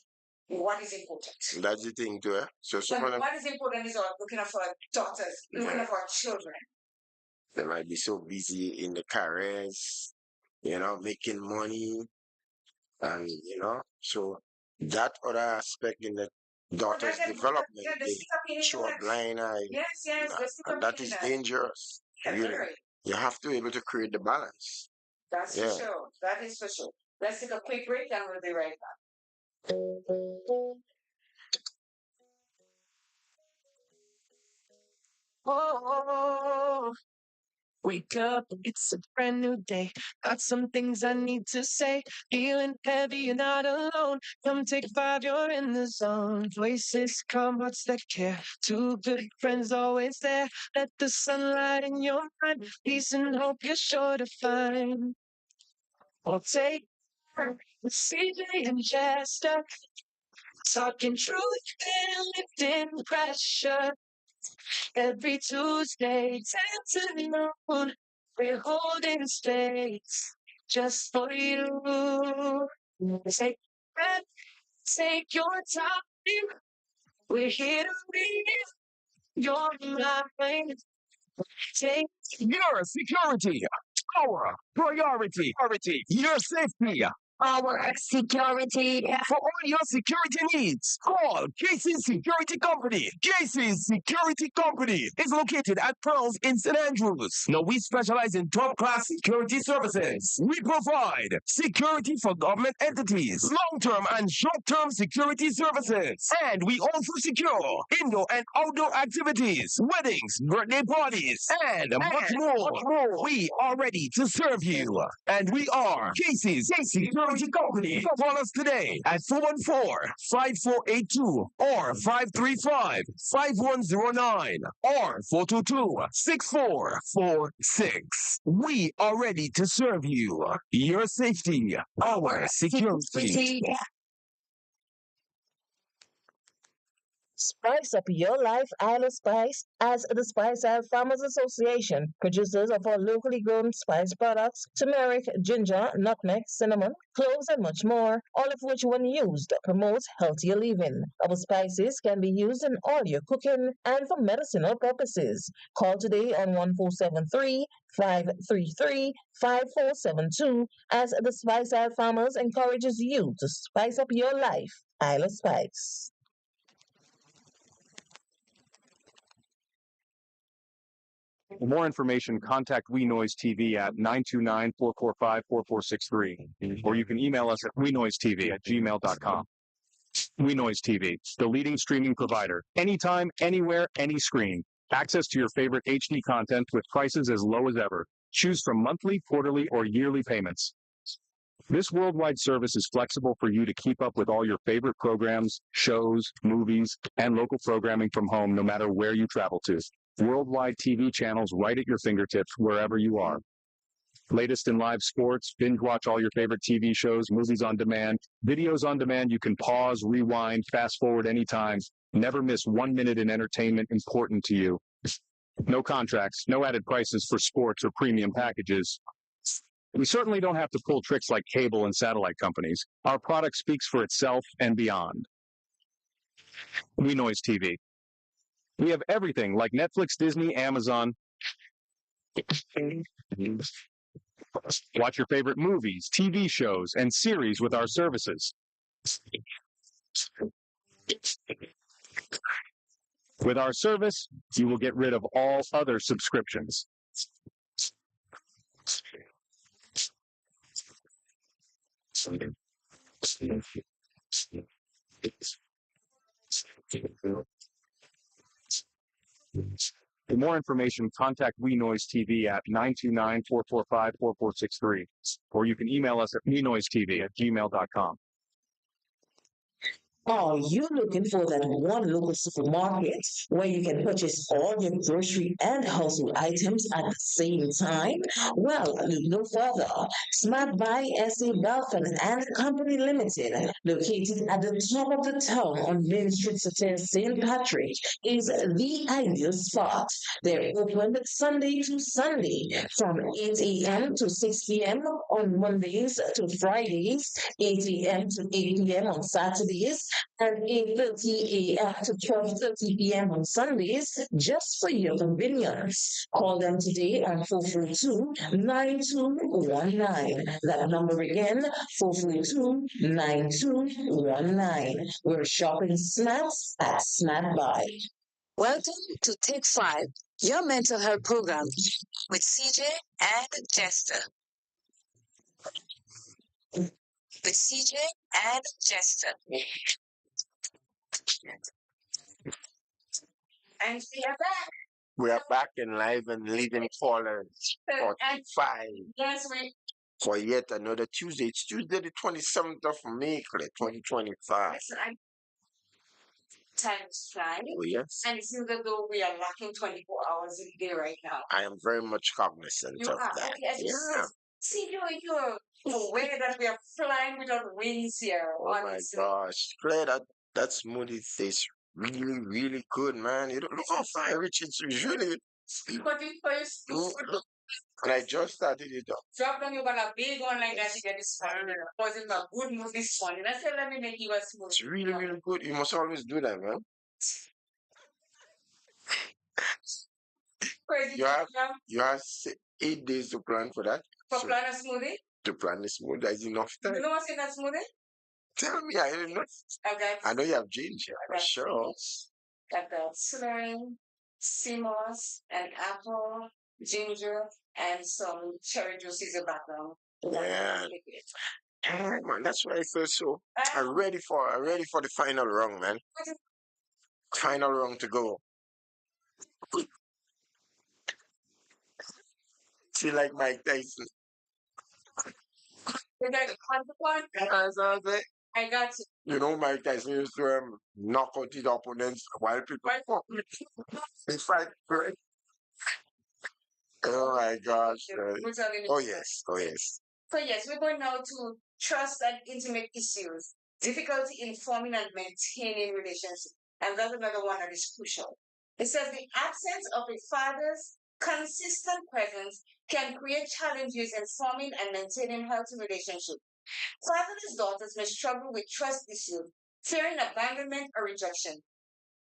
what is important. That's the thing too, eh? So some of them, What is important is looking after our daughters, looking after our children. they might be so busy in the careers, making money, and so that other aspect in the daughter's development, they show a blind eye. Yes, And that is dangerous. Really. You have to be able to create the balance. That's for sure. That is for sure. Let's take a quick break and we'll be right back. Oh, wake up, it's a brand new day. Got some things I need to say. Feeling heavy, you're not alone. Come take 5, you're in the zone. Voices come, hearts that care. 2 good friends always there. Let the sunlight in your mind. Peace and hope you're sure to find. I'll take with CJ and Jester. Talking truth and lifting pressure. Every Tuesday, 10 to noon, we're holding space just for you. Take a breath, take your time. We're here to read your mind. Take Your security, our priority, your safety. our security. For all your security needs, call Casey's Security Company. Casey's Security Company is located at Pearls in St. Andrews. Now, we specialize in top-class security services. We provide security for government entities, long-term and short-term security services. And we also secure indoor and outdoor activities, weddings, birthday parties, and much more. We are ready to serve you. And we are Casey's Security Company. Call us today at 414-5482 or 535-5109 or 422-6446. We are ready to serve you. Your safety, our security. Spice up your life, Isle of Spice. As the Spice Isle Farmers Association, producers of our locally grown spice products, turmeric, ginger, nutmeg, cinnamon, cloves, and much more, all of which, when used, promotes healthier living. Our spices can be used in all your cooking and for medicinal purposes. Call today on 1473-533-5472 as the Spice Isle Farmers encourages you to spice up your life, Isle of Spice. For more information, contact We Noise TV at 929-445-4463, or you can email us at wenoisetv@gmail.com. We Noise TV, the leading streaming provider. Anytime, anywhere, any screen. Access to your favorite HD content with prices as low as ever. Choose from monthly, quarterly, or yearly payments. This worldwide service is flexible for you to keep up with all your favorite programs, shows, movies, and local programming from home no matter where you travel to. Worldwide TV channels right at your fingertips wherever you are. Latest in live sports, binge watch all your favorite TV shows, movies on demand, videos on demand. You can pause, rewind, fast forward anytime. Never miss 1 minute in entertainment important to you. No contracts, no added prices for sports or premium packages. We certainly don't have to pull tricks like cable and satellite companies. Our product speaks for itself and beyond. We Noise TV. We have everything like Netflix, Disney, Amazon. Watch your favorite movies, TV shows, and series with our services. With our service, you will get rid of all other subscriptions. For more information, contact We Noise TV at 929-445-4463, or you can email us at wenoisetv@gmail.com. Are you looking for that one local supermarket where you can purchase all your grocery and household items at the same time? Well, look no further. Smart Buy SA Balkan and Company Limited, located at the top of the town on Main Street, St. Patrick, is the ideal spot. They're open Sunday to Sunday from 8 a.m. to 6 p.m. on Mondays to Fridays, 8 a.m. to 8 p.m. on Saturdays, and 8:30 a.m. to 12:30 p.m. on Sundays, just for your convenience. Call them today on 442-9219. That number again, 442-9219. We're shopping snacks at Snack Buy. Welcome to Take 5, your mental health program with CJ and Jester. With CJ and Jester. And we are back. We are back in live and living caller And 45 yes, we for yet another Tuesday. It's Tuesday, the 27th of May, 2025. listen, time is flying. Oh, yes. And it seems as though we are lacking 24 hours in a day right now. I am very much cognizant You of are that. okay. I just Yeah. see you're aware that we are flying without wings here. Oh my honestly. gosh. Claire, that smoothie tastes really, really good, man. You don't look how far rich it's really. But you Look, and I just started it up. drop down, you got a big one like that, you get this morning. Was it a good move this morning? I said, let me make you a smoothie. It's really, really good. You must always do that, man. Crazy. You have 8 days to plan for that. For So, plan a smoothie? to plan the smoothie, there's enough You time. know what's in that smoothie? Tell me, I don't know. I know you have ginger, for sure. I've got celery, sea moss, and apple, ginger, and some cherry juice in the background. Yeah. Yeah, man, that's why I feel so. I'm ready for the final round, man. Final round to go. Feel like Mike Tyson. You got the one? That's what I'm saying. I got you. You know, Mike Tyson used to knock out his opponents while people they fight. Right? Oh my gosh. Oh yes. Oh yes. So yes, we're going now to trust and intimate issues, difficulty in forming and maintaining relationships, and that's another one that is crucial. It says the absence of a father's consistent presence can create challenges in forming and maintaining healthy relationships. Fatherless daughters may struggle with trust issues, fearing abandonment or rejection.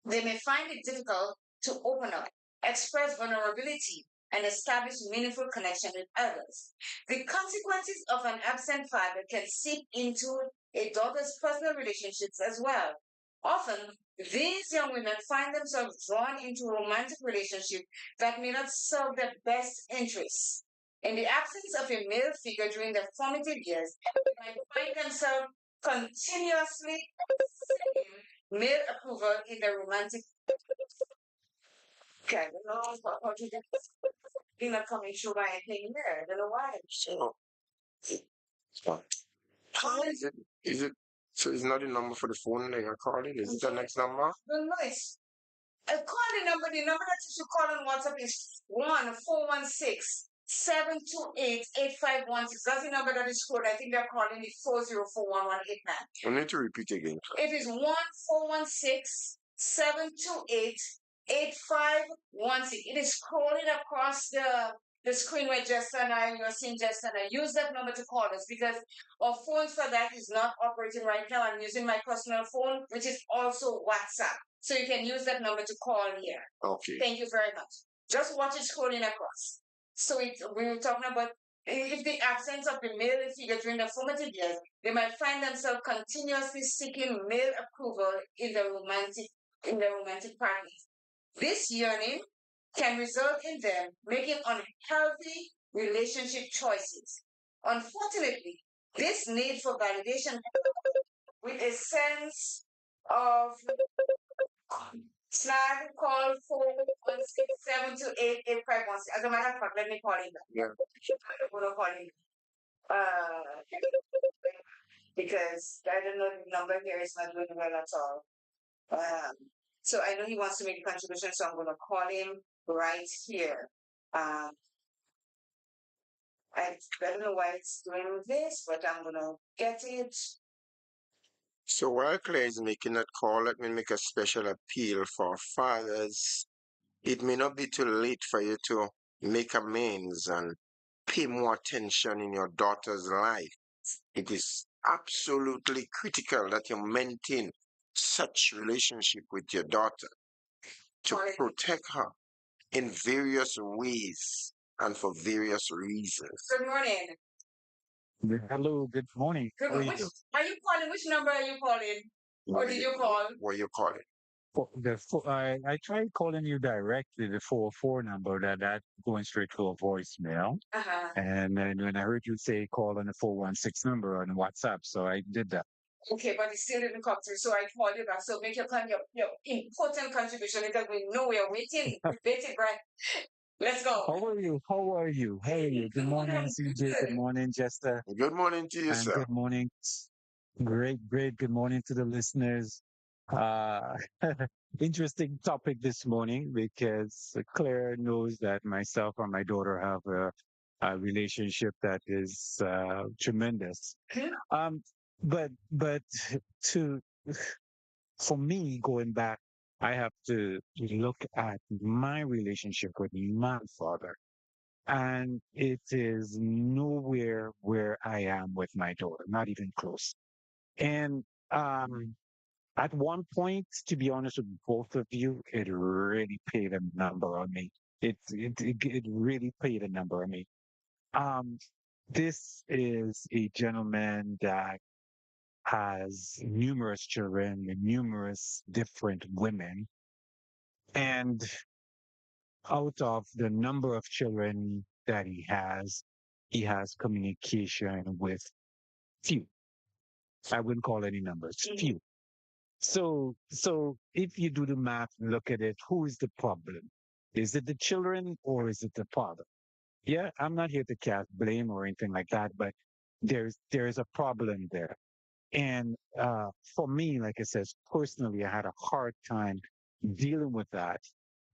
They may find it difficult to open up, express vulnerability, and establish meaningful connection with others. The consequences of an absent father can seep into a daughter's personal relationships as well. Often, these young women find themselves drawn into romantic relationships that may not serve their best interests. In the absence of a male figure during their formative years, they might find themselves continuously seeking male approval in their romantic. Okay, I don't know what you think not coming through by anything there. I don't know why. So, how is it? Is it? So it's not the number for the phone that you're calling? Is it the next number? The noise. Call the number. The number that you should call on WhatsApp is 1-416-728-8516. That's the number that is called. I think they're calling it 4041189. I need to repeat again. It is 1-416-728-8516. It is scrolling across the screen where Jester and I, you're seeing Jester and I. Use that number to call us because our phone for that is not operating right now. I'm using my personal phone, which is also WhatsApp. So you can use that number to call here. Okay. Thank you very much. Just watch it scrolling across. So we were talking about if the absence of the male figure during the formative years, they might find themselves continuously seeking male approval in the romantic partners. This yearning can result in them making unhealthy relationship choices. Unfortunately, this need for validation with a sense of snag call 416-728-8516. As a matter of fact, let me call him back. Yeah. I'm gonna call him. Because I don't know the number here is not doing well at all. So I know he wants to make a contribution, so I'm gonna call him right here. I don't know why it's doing this, but I'm gonna get it. So while Claire is making that call, let me make a special appeal for fathers. It may not be too late for you to make amends and pay more attention in your daughter's life. It is absolutely critical that you maintain such relationship with your daughter to protect her in various ways and for various reasons. Good morning. Hello, good morning. Good morning. Are you calling? Which number are you calling? Or did you call? What you call it? I tried calling you directly, the 404 number that going straight to a voicemail. Uh-huh. And then when I heard you say call on the 416 number on WhatsApp, so I did that. Okay, but it still didn't come through, so I called you back. So make your important contribution because we know we are waiting. Waiting, right? Let's go. How are you? How are you? How are you? Good morning, CJ. Good morning, Jester. Good morning to you, And sir. good morning. Great. Good morning to the listeners. Uh, interesting topic this morning because Claire knows that myself and my daughter have a relationship that is tremendous. But to for me going back, I have to look at my relationship with my father, and it is nowhere where I am with my daughter, not even close. And at one point, to be honest with both of you, it really paid a number on me. It really paid a number on me. Um, this is a gentleman that has numerous children and numerous different women. And out of the number of children that he has communication with few. I wouldn't call any numbers, few. So if you do the math and look at it, who is the problem? Is it the children or is it the father? Yeah, I'm not here to cast blame or anything like that, but there's a problem there. And for me, like I said, personally, I had a hard time dealing with that.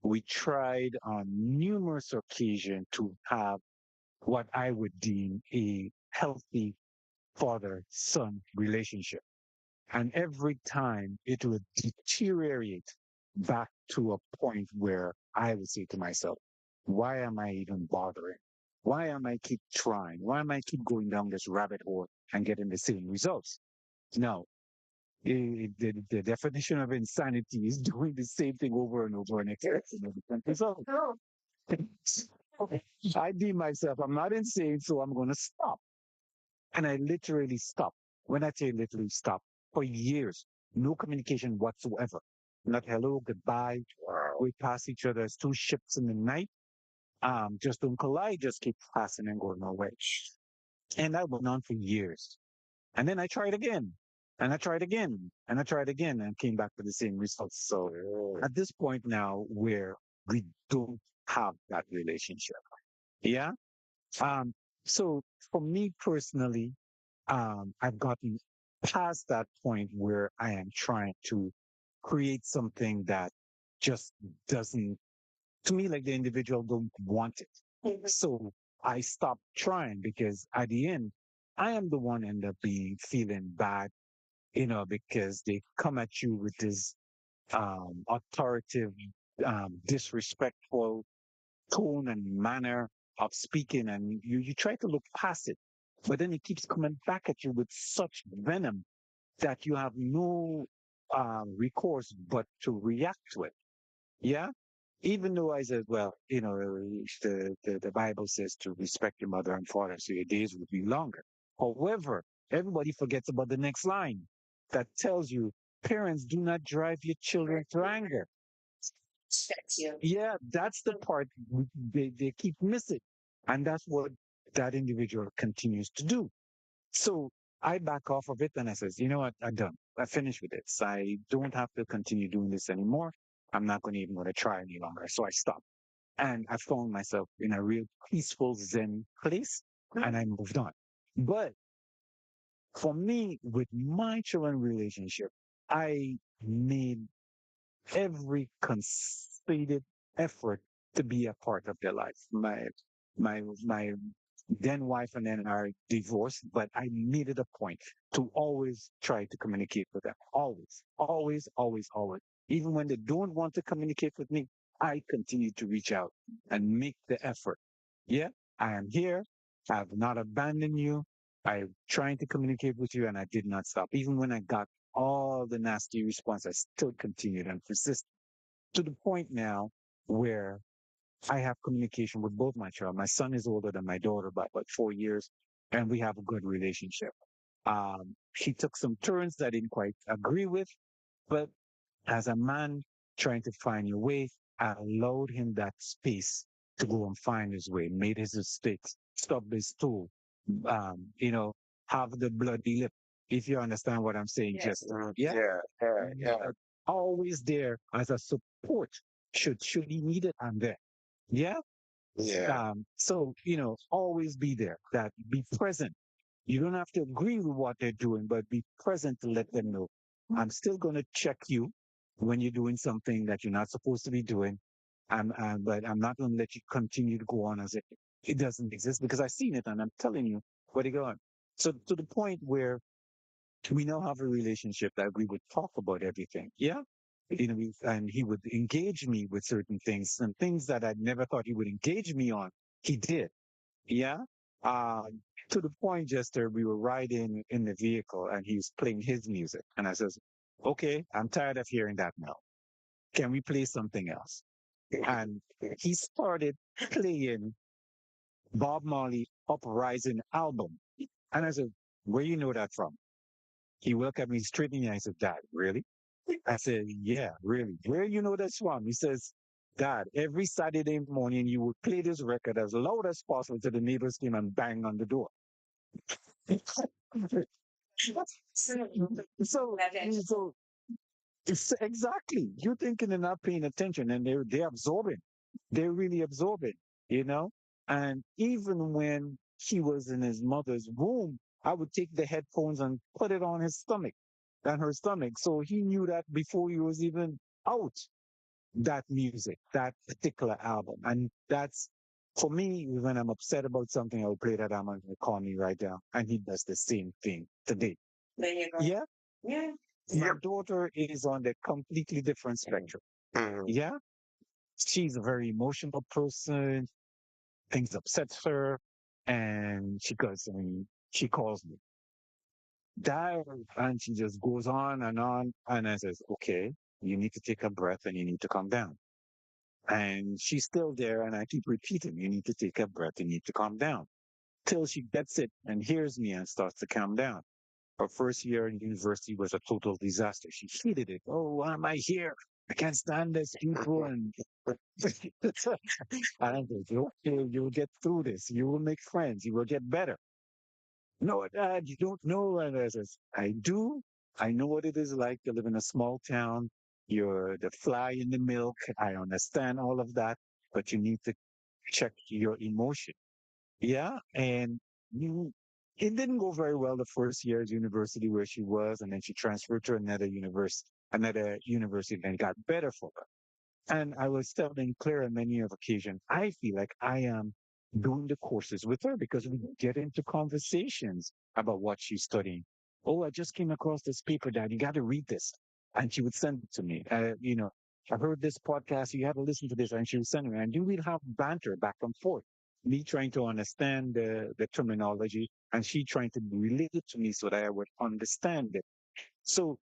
We tried on numerous occasions to have what I would deem a healthy father-son relationship. And every time it would deteriorate back to a point where I would say to myself, why am I even bothering? Why am I keep trying? Why am I keep going down this rabbit hole and getting the same results? No, the definition of insanity is doing the same thing over and over and expecting a different result. I deem myself, I'm not insane, so I'm going to stop. And I literally stopped. When I say literally stop, for years, no communication whatsoever. Not hello, goodbye. We pass each other as two ships in the night. Just don't collide, just keep passing and going away. And that went on for years. And then I tried again. And I tried again. And I tried again and came back to the same results. So at this point now where we don't have that relationship. Yeah. So for me personally, I've gotten past that point where I am trying to create something that just doesn't, to me, like the individual don't want it. So I stopped trying because at the end, I am the one end up being feeling bad, because they come at you with this authoritative, disrespectful tone and manner of speaking, and you try to look past it, but then it keeps coming back at you with such venom that you have no recourse but to react to it. Yeah. Even though I said, well, the Bible says to respect your mother and father so your days will be longer. However, everybody forgets about the next line that tells you parents do not drive your children to anger. Yeah, that's the part they keep missing. And that's what that individual continues to do. So I back off of it and I says, you know what, I'm done. I finished with this. I don't have to continue doing this anymore. I'm not going to even going to try any longer. So I stopped. And I found myself in a real peaceful Zen place and I moved on. But for me, with my children relationship, I made every conceded effort to be a part of their life. My then wife and then are divorced, but I made it a point to always try to communicate with them. Always, always, always, always. Even when they don't want to communicate with me, I continue to reach out and make the effort. Yeah, I am here. I have not abandoned you. I'm trying to communicate with you and I did not stop. Even when I got all the nasty response, I still continued and persisted to the point now where I have communication with both my children. My son is older than my daughter by about 4 years, and we have a good relationship. He took some turns that I didn't quite agree with, but as a man trying to find your way, I allowed him that space to go and find his way, made his mistakes, stubbed his toe, um, you know, have the bloody lip. If you understand what I'm saying, just yeah, always there as a support. Should he need it, I'm there. Yeah. Yeah. So always be there. That be present. You don't have to agree with what they're doing, but be present to let them know. I'm still going to check you when you're doing something that you're not supposed to be doing. But I'm not going to let you continue to go on as if it doesn't exist because I've seen it and I'm telling you where to go on. So to the point where we now have a relationship that we would talk about everything. Yeah. And he would engage me with certain things and things that I never thought he would engage me on. He did. Yeah. To the point, Jester, we were riding in the vehicle and he was playing his music. And I says, okay, I'm tired of hearing that now. Can we play something else? And he started playing Bob Marley Uprising album. And I said, where you know that from? He looked at me straight in the eye and said, Dad, really? I said, yeah, really. Where you know that's from? He says, Dad, every Saturday morning you would play this record as loud as possible till the neighbors came and bang on the door. so, so it's exactly. You're thinking they're not paying attention and they're absorbing. They're really absorbing, you know? And even when he was in his mother's womb, I would take the headphones and put it on his stomach and her stomach. So he knew that before he was even out, that music, that particular album. And that's for me, when I'm upset about something, I'll play that album and call me right down. And he does the same thing today. There you go. Yeah. Yeah. My daughter is on the completely different spectrum. Yeah. She's a very emotional person. Things upsets her. And she calls me. Dad, and she just goes on and on. And I says, okay, you need to take a breath and you need to calm down. And she's still there. And I keep repeating, you need to take a breath, you need to calm down. Till she gets it and hears me and starts to calm down. Her first year in university was a total disaster. She hated it. Oh, why am I here? I can't stand this people. And I said, okay, you'll get through this. You will make friends. You will get better. No, Dad, you don't know. And I says, I do. I know what it is like to live in a small town. You're the fly in the milk. I understand all of that, but you need to check your emotion. Yeah. And you, it didn't go very well the first year at university where she was, and then she transferred to another university, and it got better for her. And I was telling Claire on many of occasions, I feel like I am doing the courses with her because we get into conversations about what she's studying. Oh, I just came across this paper, Dad. You got to read this. And she would send it to me. I heard this podcast. You have to listen to this. And she would send me. And we'd have banter back and forth. Me trying to understand the terminology and she trying to relate it to me so that I would understand it. So,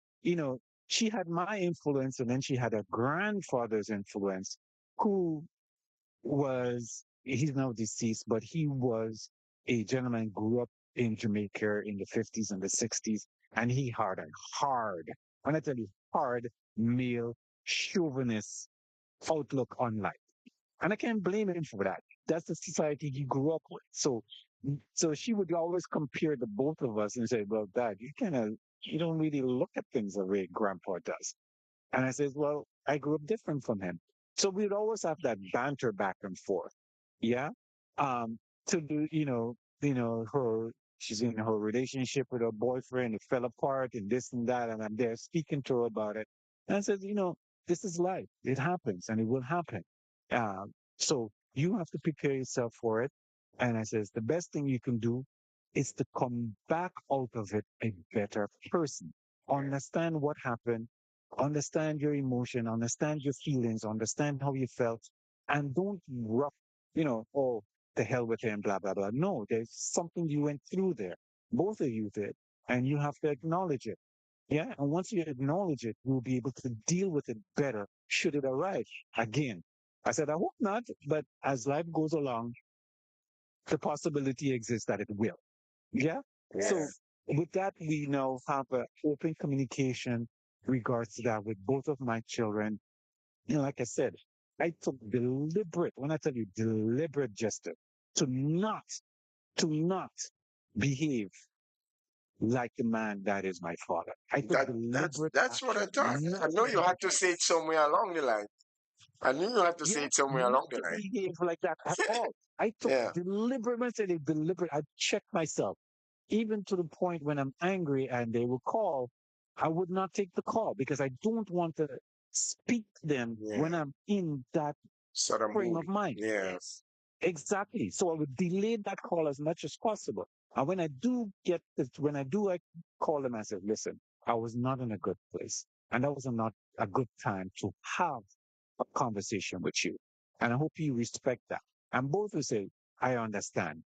She had my influence, and then she had her grandfather's influence, who he's now deceased, but he was a gentleman, grew up in Jamaica in the 50s and the 60s, and he had a hard, when I tell you, hard male chauvinist outlook on life. And I can't blame him for that. That's the society he grew up with. So she would always compare the both of us and say, well, Dad, you don't really look at things the way Grandpa does. And I said, well, I grew up different from him. So we'd always have that banter back and forth. Yeah. Um, to do, she's in her relationship with her boyfriend, it fell apart and this and that. And I'm there speaking to her about it. And I said, this is life. It happens and it will happen. So you have to prepare yourself for it. And I says, the best thing you can do is to come back out of it a better person. Understand what happened, understand your emotion, understand your feelings, understand how you felt, and don't rough, oh, the hell with him, blah, blah, blah. No, there's something you went through there. Both of you did, and you have to acknowledge it. Yeah, and once you acknowledge it, you'll be able to deal with it better should it arise again. I said, I hope not, but as life goes along, the possibility exists that it will. Yeah. So with that, we now have an open communication regards to that with both of my children. Like I said, I took deliberate, when I tell you deliberate gesture, to not, to not behave like the man that is my father. I took deliberate That's what I action thought. I not know to you had to say it somewhere along the line. I knew you had to say yeah, it somewhere not along the to line. behave like that at all. I took Yeah. deliberate, when I say deliberate, I checked myself. Even to the point when I'm angry and they will call, I would not take the call because I don't want to speak to them when Yeah. I'm in that Sort of frame mood. of mind. Yes. Exactly. So I would delay that call as much as possible. And when I do get this, when I call them, I say, listen, I was not in a good place. And that was not a good time to have a conversation with you. And I hope you respect that. And both will say, I understand.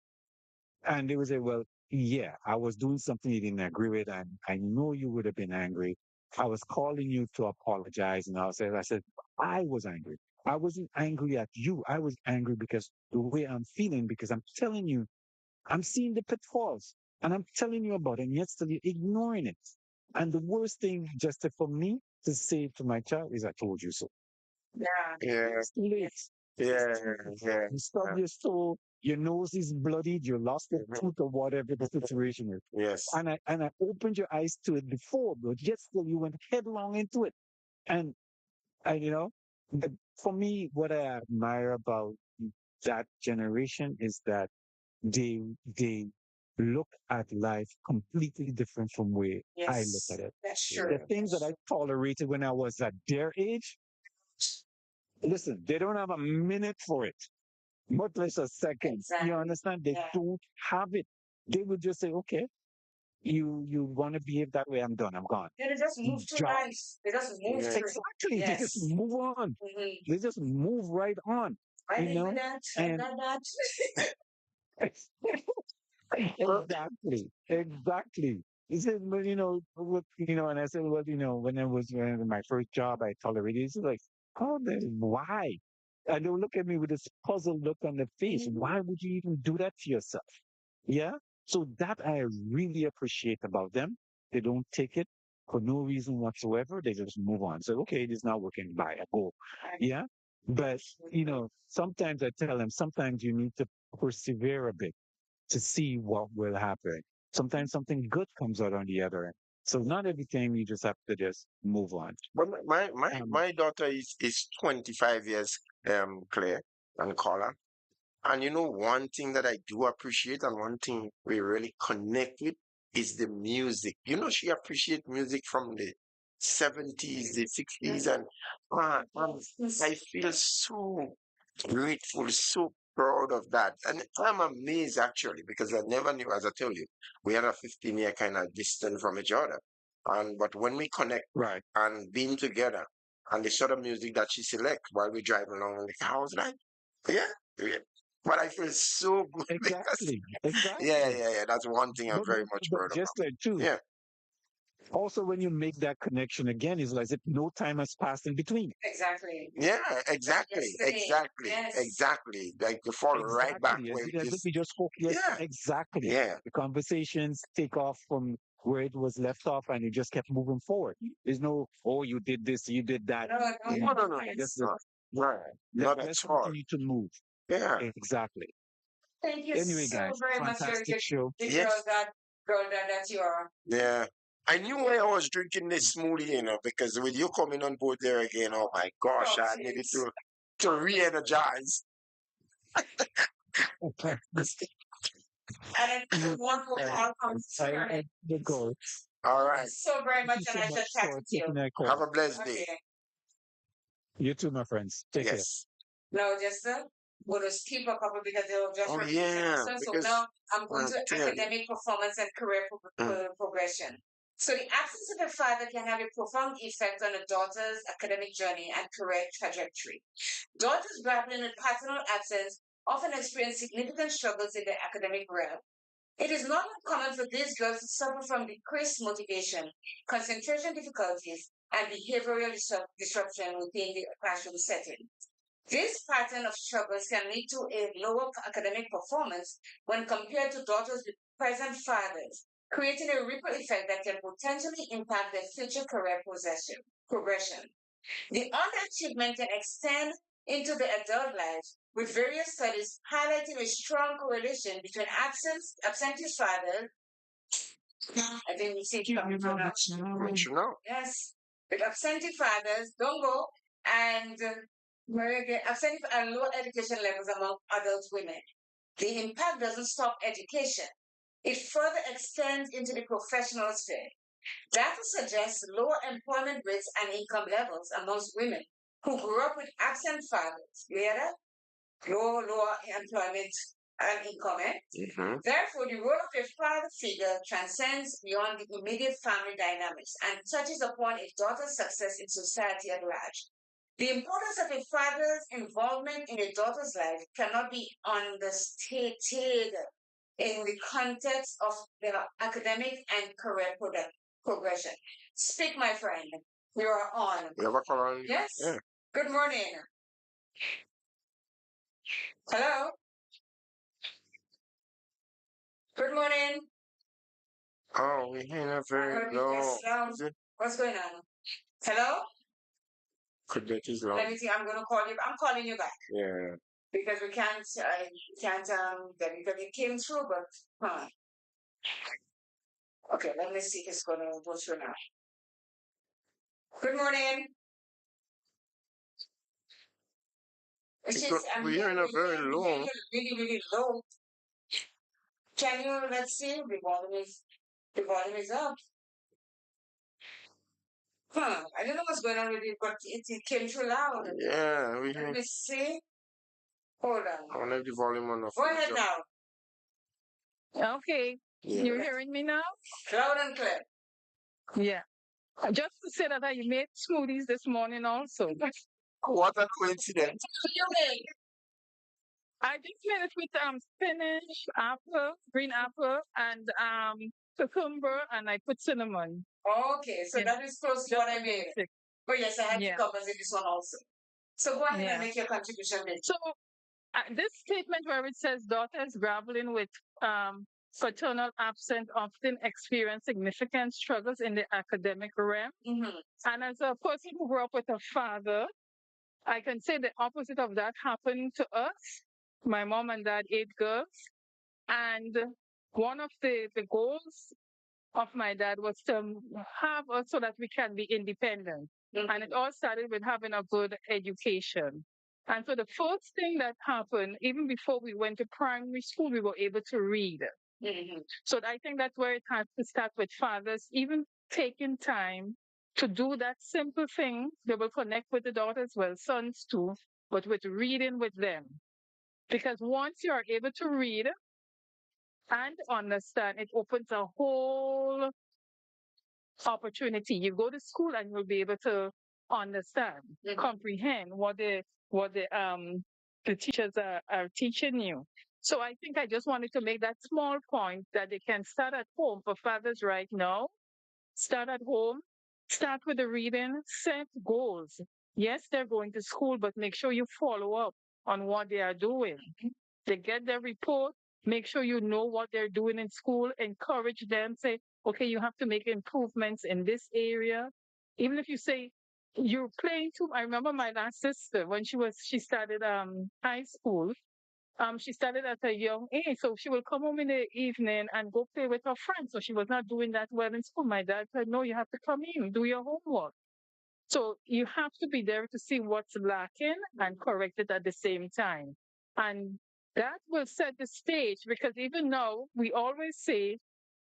And they would say, well, yeah, I was doing something you didn't agree with, and I know you would have been angry. I was calling you to apologize. And I said, I was angry. I wasn't angry at you. I was angry because the way I'm feeling, because I'm telling you, I'm seeing the pitfalls and I'm telling you about it, and yet still you're ignoring it. And the worst thing just for me to say to my child is, I told you so. Yeah. Yeah. It's too late. Yeah. Yeah. You stub your toe, your nose is bloodied, you lost a Mhm. tooth or whatever the situation is. Yes. And I opened your eyes to it before, but yet still you went headlong into it. And but for me, what I admire about that generation is that they look at life completely different from where I look Yes. at it. That's Yeah. true. The things that I tolerated when I was at their age, listen, they don't have a minute for it. Much less a second. Exactly. You understand? They Yeah. don't have it. They would just say, okay, you want to behave that way, I'm done, I'm gone. Yeah, they just move through Job. life. They just move Yeah. through. Exactly. They just Yes. move on. Mm-hmm. They just move right on, I you did know? that. I And got that. Well, exactly, exactly. He said, well, and I said, well, when I was in my first job, I tolerated it. He's like, oh, why? And they'll look at me with this puzzled look on their face. Mhm. Why would you even do that to yourself? Yeah. So that I really appreciate about them. They don't take it for no reason whatsoever. They just move on. So, okay, it is not working. Bye. I go. Yeah. But, sometimes I tell them, sometimes you need to persevere a bit to see what will happen. Sometimes something good comes out on the other end. So not every time you just have to just move on. but Um, my daughter is 25 years clear and color. And one thing that I do appreciate and one thing we really connect with is the music. She appreciates music from the 70s, the 60s, and I feel so grateful, so proud of that. And I'm amazed actually because I never knew, as I told you, we had a 15-year kind of distance from each other. But when we connect right. and being together and the sort of music that she selects while we drive along in the car, I was like, yeah, yeah. But I feel so good because Exactly. yeah, Exactly. yeah, yeah. That's one thing I'm But, very but, much but proud just about. like too, Yeah, Also, when you make that connection again, it's as if no time has passed in between. Exactly. Yeah, exactly, Yesterday. exactly, Yes. exactly. Like you fall right back Exactly, where it as if is. we just spoke. Yes, Yeah, exactly. yeah. The conversations take off from where it was left off, and it just kept moving forward. There's no, oh, you did this, you did that. No, no, No, no, no. Just No, no, not at let's all. continue to move. Yeah. Exactly. Thank you Anyway, so guys, very much, fantastic show. the Yes. girl that you are. Yeah. I knew why I was drinking this smoothie, because with you coming on board there again, oh my gosh, I needed to re-energize. And then one more call comes through. The goal. All Thank right. you so very Thank much, you so and I shall much chat for with you. taking that Have call. a blessed day. Okay. You too, my friends. Take care. Yes. Now, Jester, we'll just keep a couple because they will just Oh repeat the yeah, answer. So because now I'm going to tell you. academic performance and career progression. So the absence of a father can have a profound effect on a daughter's academic journey and career trajectory. Daughters grappling with paternal absence often experience significant struggles in their academic realm. It is not uncommon for these girls to suffer from decreased motivation, concentration difficulties, and behavioral disruption within the classroom setting. This pattern of struggles can lead to a lower academic performance when compared to daughters with present fathers, creating a ripple effect that can potentially impact their future career progression. The underachievement can extend into the adult life, with various studies highlighting a strong correlation between absentee fathers. I think we see it coming to now. What you know? Yes, with absentee fathers, don't go, and absentee and low education levels among adult women. The impact doesn't stop education. It further extends into the professional sphere. Data suggests lower employment rates and income levels amongst women who grew up with absent fathers. You hear that? Lower employment and income. Therefore, the role of a father figure transcends beyond the immediate family dynamics and touches upon a daughter's success in society at large. The importance of a father's involvement in a daughter's life cannot be understated in the context of their academic and career progression. Speak, my friend. You are on. You have a call on? Yes. Yeah. Good morning. Hello. Good morning. Oh, we hear a very low. Yes, Is it? what's going on? Hello? Could be too long. Let me see. I'm gonna call you. I'm calling you back Yeah. because we can't get it because it came through, but okay. Let me see. It's gonna go through now. Good morning. It's just I'm We're hearing a very low. really, really low. Can you? Let's see. The volume is up. I don't know what's going on with it, but it came too loud. Yeah, we Let hear. me see. Hold I on. want to have the volume on. Go ahead now. Okay. Yeah. You're hearing me now? Loud and clear. Yeah. Just to say that I made smoothies this morning also. What a coincidence. You made. I just made it with spinach, apple, green apple, and cucumber, and I put cinnamon. Okay, so Yeah. that is close to what I made. Basic. But yes, I had Yeah. cucumbers in this one also. So go ahead Yeah. and make your contribution then. So this statement where it says daughters grappling with paternal absence often experience significant struggles in the academic realm. And as a person who grew up with a father, I can say the opposite of that happened to us. My mom and dad, 8 girls. And one of the goals of my dad was to have us so that we can be independent. And it all started with having a good education. And so the first thing that happened, even before we went to primary school, we were able to read. So I think that's where it has to start with fathers, even taking time to do that simple thing. They will connect with the daughters, well, sons too, but with reading with them. Because once you are able to read and understand, it opens a whole opportunity. You go to school and you'll be able to understand, comprehend what the teachers are teaching you. So I think I just wanted to make that small point that they can start at home for fathers right now Start at home, start with the reading, set goals. Yes, they're going to school, but make sure you follow up on what they are doing. They get their report, make sure you know what they're doing in school, encourage them, say, okay, you have to make improvements in this area. Even if you say you're playing too, I remember my last sister when she started high school. She started at a young age, so she will come home in the evening and go play with her friends. So she was not doing that well in school. My dad said, "No, you have to come in, do your homework." So you have to be there to see what's lacking and correct it at the same time. And that will set the stage because even now, we always say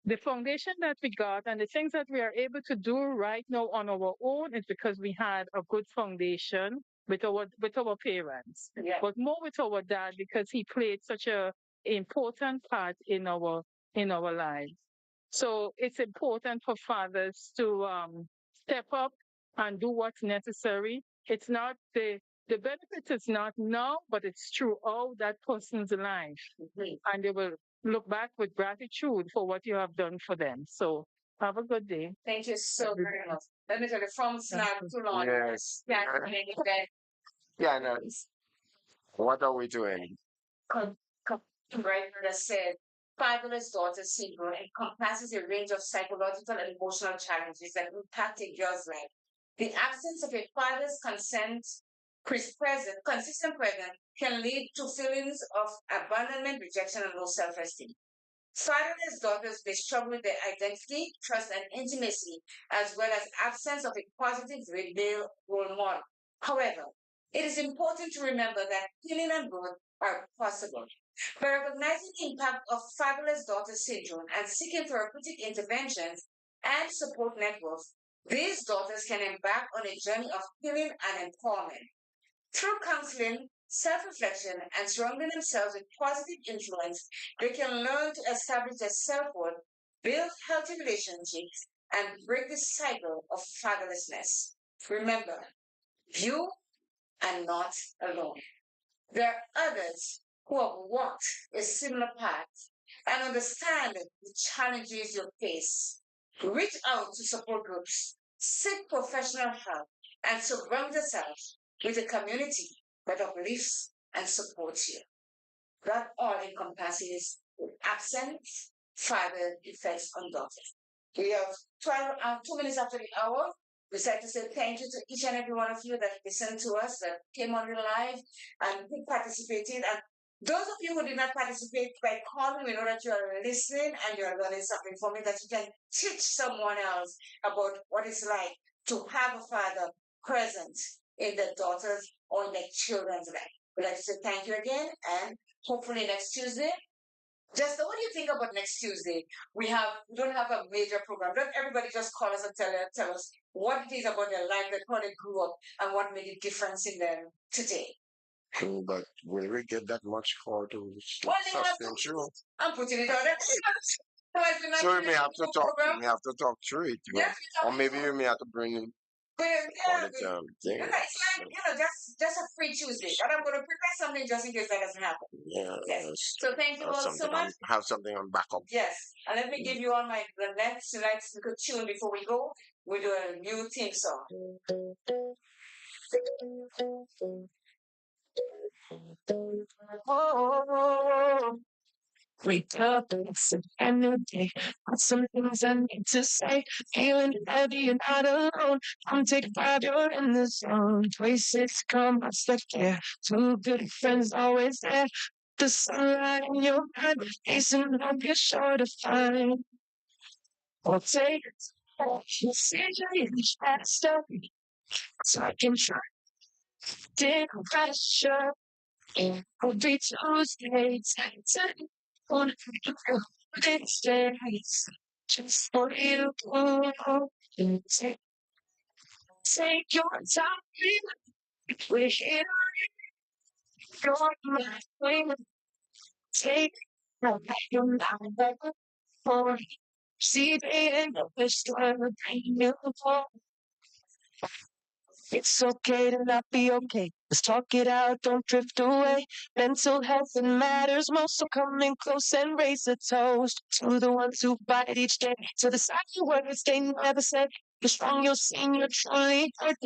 the foundation that we got and the things that we are able to do right now on our own is because we had a good foundation with our parents, Yeah. but more with our dad because he played such a important part in our lives. So it's important for fathers to step up and do what's necessary. It's not the benefit is not now, but it's throughout that person's life, and they will look back with gratitude for what you have done for them. So have a good day. Thank you so very much. Let me tell you, from snap to lawn. Yes. Yeah, make it better. Yeah, no. What are we doing? Right, that said, fatherless daughter syndrome encompasses a range of psychological and emotional challenges that impact a girl's life. The absence of a father's consistent presence, can lead to feelings of abandonment, rejection, and low self-esteem. Fatherless daughters may struggle with their identity, trust, and intimacy, as well as absence of a positive male role model. However, it is important to remember that healing and growth are possible. By recognizing the impact of fatherless daughter syndrome and seeking therapeutic interventions and support networks, these daughters can embark on a journey of healing and empowerment. Through counseling, self reflection, and surrounding themselves with positive influence, they can learn to establish their self worth, build healthy relationships, and break the cycle of fatherlessness. Remember, you are not alone. There are others who have walked a similar path and understand the challenges you face. Reach out to support groups, seek professional help, and surround yourself with a community that uplifts and supports you. That all encompasses absent father effects on daughters. We have 2 minutes after the hour. We'd like to say thank you to each and every one of you that listened to us, that came on the live and who participated. And those of you who did not participate by calling, we know that you are listening and you are learning something from it that you can teach someone else about what it's like to have a father present in their daughters or in their children's life. We'd like to say thank you again, and hopefully next Tuesday. Jester, what do you think about next Tuesday? We don't have a major program. Don't everybody just call us and tell us what it is about their life, that how they grew up, and what made a difference in them today. But will we get that much for to Well, they have sustain to. through? I'm putting it on there. So we may have to talk. program. We have to talk through it, Yes, or maybe we may have to bring in But all the thing. it's like just a free Tuesday. But I'm going to prepare something just in case that doesn't happen. Yeah. Yes. So thank you Have all so something much. have something on backup. Yes, and let me give you all the next good tune before we go. We do a new theme song. Oh, wake up, it's a new day. Got some things I need to say. Feeling heavy and not alone. Come take 5, you're in the zone. Places to come, I stuck there. Two good friends always there. The sunlight in your head, facing up, you're sure to find. I'll take it. You see, it's faster. So I can try to take pressure. It could be Tuesdays, on Wednesdays, just for you. Take, take your time. We're here, you're my flame. Take your life for see the end of the story. Beautiful. It's okay to not be okay. Let's talk it out, don't drift away. Mental health it matters most, so come in close and raise a toast to the ones who fight each day, to the silent words they never said. You're strong, you're seen, you're truly heard.